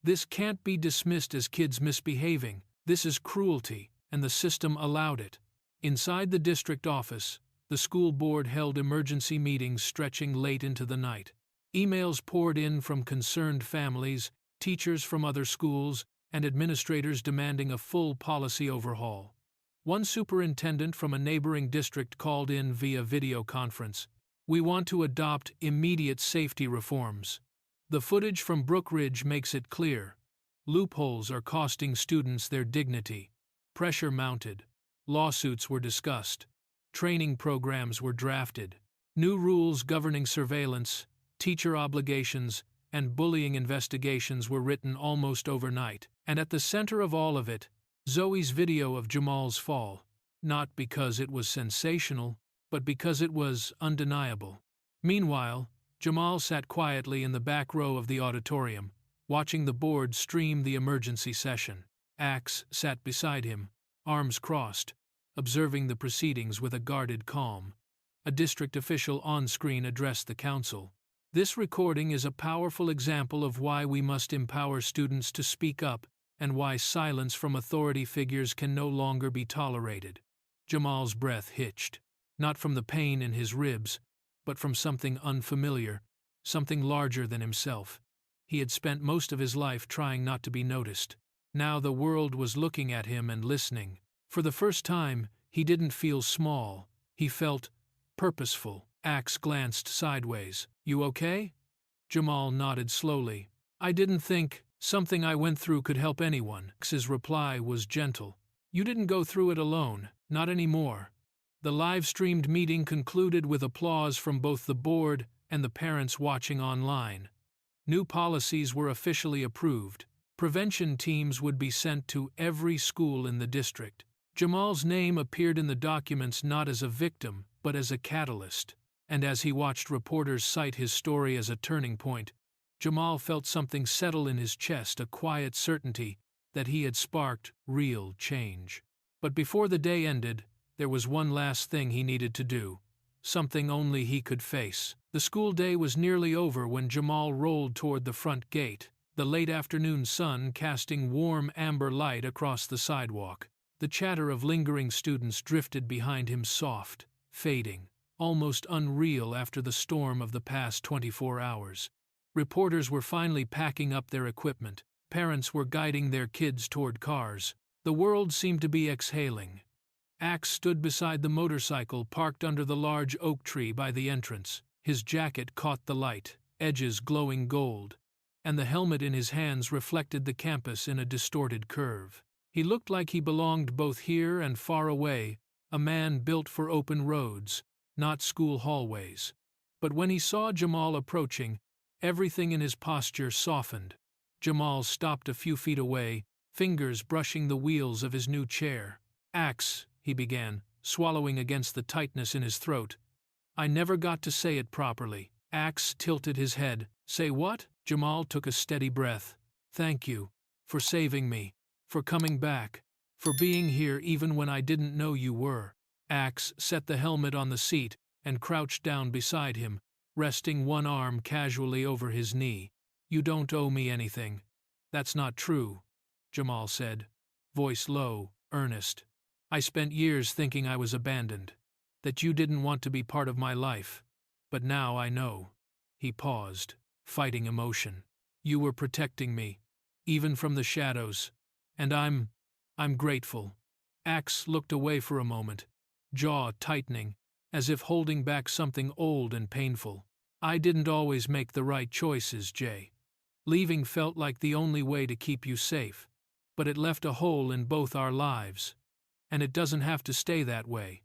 "This can't be dismissed as kids misbehaving. This is cruelty, and the system allowed it." Inside the district office, the school board held emergency meetings stretching late into the night. Emails poured in from concerned families, teachers from other schools, and administrators demanding a full policy overhaul. One superintendent from a neighboring district called in via video conference. "We want to adopt immediate safety reforms." The footage from Brookridge makes it clear. Loopholes are costing students their dignity. Pressure mounted. Lawsuits were discussed. Training programs were drafted. New rules governing surveillance, teacher obligations, and bullying investigations were written almost overnight. And at the center of all of it, Zoe's video of Jamal's fall. Not because it was sensational, but because it was undeniable. Meanwhile, Jamal sat quietly in the back row of the auditorium, watching the board stream the emergency session. Axe sat beside him, arms crossed, observing the proceedings with a guarded calm. A district official on-screen addressed the council. "This recording is a powerful example of why we must empower students to speak up and why silence from authority figures can no longer be tolerated. Jamal's breath hitched, not from the pain in his ribs, but from something unfamiliar, something larger than himself. He had spent most of his life trying not to be noticed. Now the world was looking at him and listening. For the first time, he didn't feel small. He felt purposeful. Axe glanced sideways. "You okay?" Jamal nodded slowly. "I didn't think something I went through could help anyone." Axe's reply was gentle. "You didn't go through it alone, not anymore." The live-streamed meeting concluded with applause from both the board and the parents watching online. New policies were officially approved. Prevention teams would be sent to every school in the district. Jamal's name appeared in the documents not as a victim, but as a catalyst. And as he watched reporters cite his story as a turning point, Jamal felt something settle in his chest, a quiet certainty that he had sparked real change. But before the day ended, there was one last thing he needed to do, something only he could face. The school day was nearly over when Jamal rolled toward the front gate, the late afternoon sun casting warm amber light across the sidewalk. The chatter of lingering students drifted behind him, soft, fading, almost unreal after the storm of the past 24 hours. Reporters were finally packing up their equipment. Parents were guiding their kids toward cars. The world seemed to be exhaling. Axe stood beside the motorcycle parked under the large oak tree by the entrance. His jacket caught the light, edges glowing gold, and the helmet in his hands reflected the campus in a distorted curve. He looked like he belonged both here and far away, a man built for open roads, not school hallways. But when he saw Jamal approaching, everything in his posture softened. Jamal stopped a few feet away, fingers brushing the wheels of his new chair. "Axe," he began, swallowing against the tightness in his throat. "I never got to say it properly." Axe tilted his head. "Say what?" Jamal took a steady breath. "Thank you. For saving me. For coming back. For being here even when I didn't know you were." Axe set the helmet on the seat and crouched down beside him, resting one arm casually over his knee. "You don't owe me anything." "That's not true," Jamal said, voice low, earnest. "I spent years thinking I was abandoned, that you didn't want to be part of my life. But now I know." He paused, fighting emotion. "You were protecting me, even from the shadows, and I'm grateful." Axe looked away for a moment, jaw tightening, as if holding back something old and painful. "I didn't always make the right choices, Jay. Leaving felt like the only way to keep you safe, but it left a hole in both our lives. And it doesn't have to stay that way,"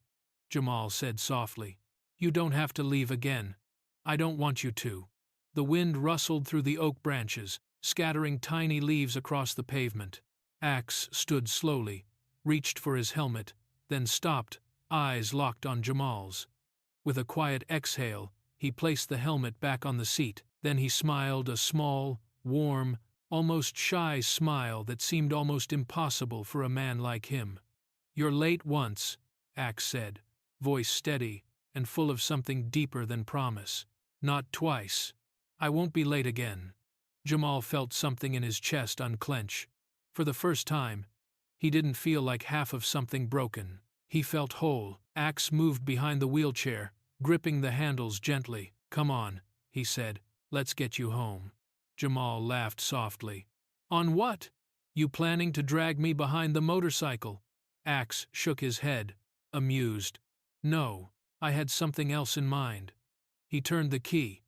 Jamal said softly. "You don't have to leave again. I don't want you to." The wind rustled through the oak branches, scattering tiny leaves across the pavement. Axe stood slowly, reached for his helmet, then stopped, eyes locked on Jamal's. With a quiet exhale, he placed the helmet back on the seat. Then he smiled, a small, warm, almost shy smile that seemed almost impossible for a man like him. "You're late once," Axe said, voice steady and full of something deeper than promise. "Not twice. I won't be late again." Jamal felt something in his chest unclench. For the first time, he didn't feel like half of something broken. He felt whole. Axe moved behind the wheelchair, gripping the handles gently. "Come on," he said. "Let's get you home." Jamal laughed softly. "On what? You planning to drag me behind the motorcycle?" Axe shook his head, amused. "No, I had something else in mind." He turned the key.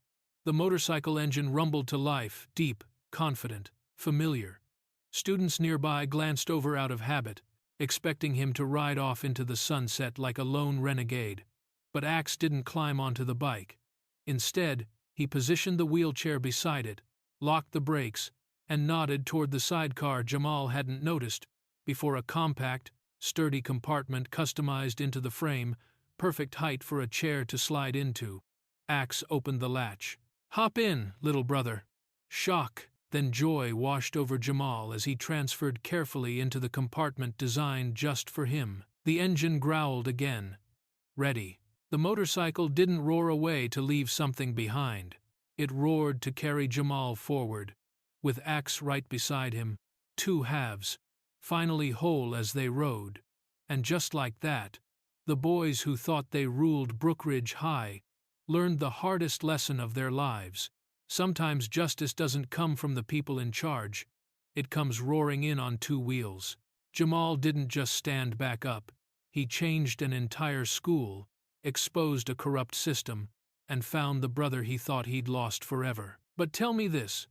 The motorcycle engine rumbled to life, deep, confident, familiar. Students nearby glanced over out of habit, expecting him to ride off into the sunset like a lone renegade. But Axe didn't climb onto the bike. Instead, he positioned the wheelchair beside it, locked the brakes, and nodded toward the sidecar Jamal hadn't noticed before, a compact, sturdy compartment customized into the frame, perfect height for a chair to slide into. Axe opened the latch. "Hop in, little brother." Shock, then joy washed over Jamal as he transferred carefully into the compartment designed just for him. The engine growled again. Ready. The motorcycle didn't roar away to leave something behind. It roared to carry Jamal forward. With Axe right beside him, two halves, finally whole as they rode. And just like that, the boys who thought they ruled Brookridge High learned the hardest lesson of their lives. Sometimes justice doesn't come from the people in charge, it comes roaring in on two wheels. Jamal didn't just stand back up, he changed an entire school, exposed a corrupt system, and found the brother he thought he'd lost forever. But tell me this,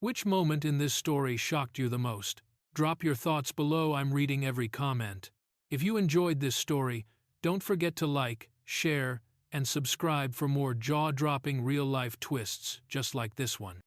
which moment in this story shocked you the most? Drop your thoughts below, I'm reading every comment. If you enjoyed this story, don't forget to like, share, and subscribe for more jaw-dropping real-life twists just like this one.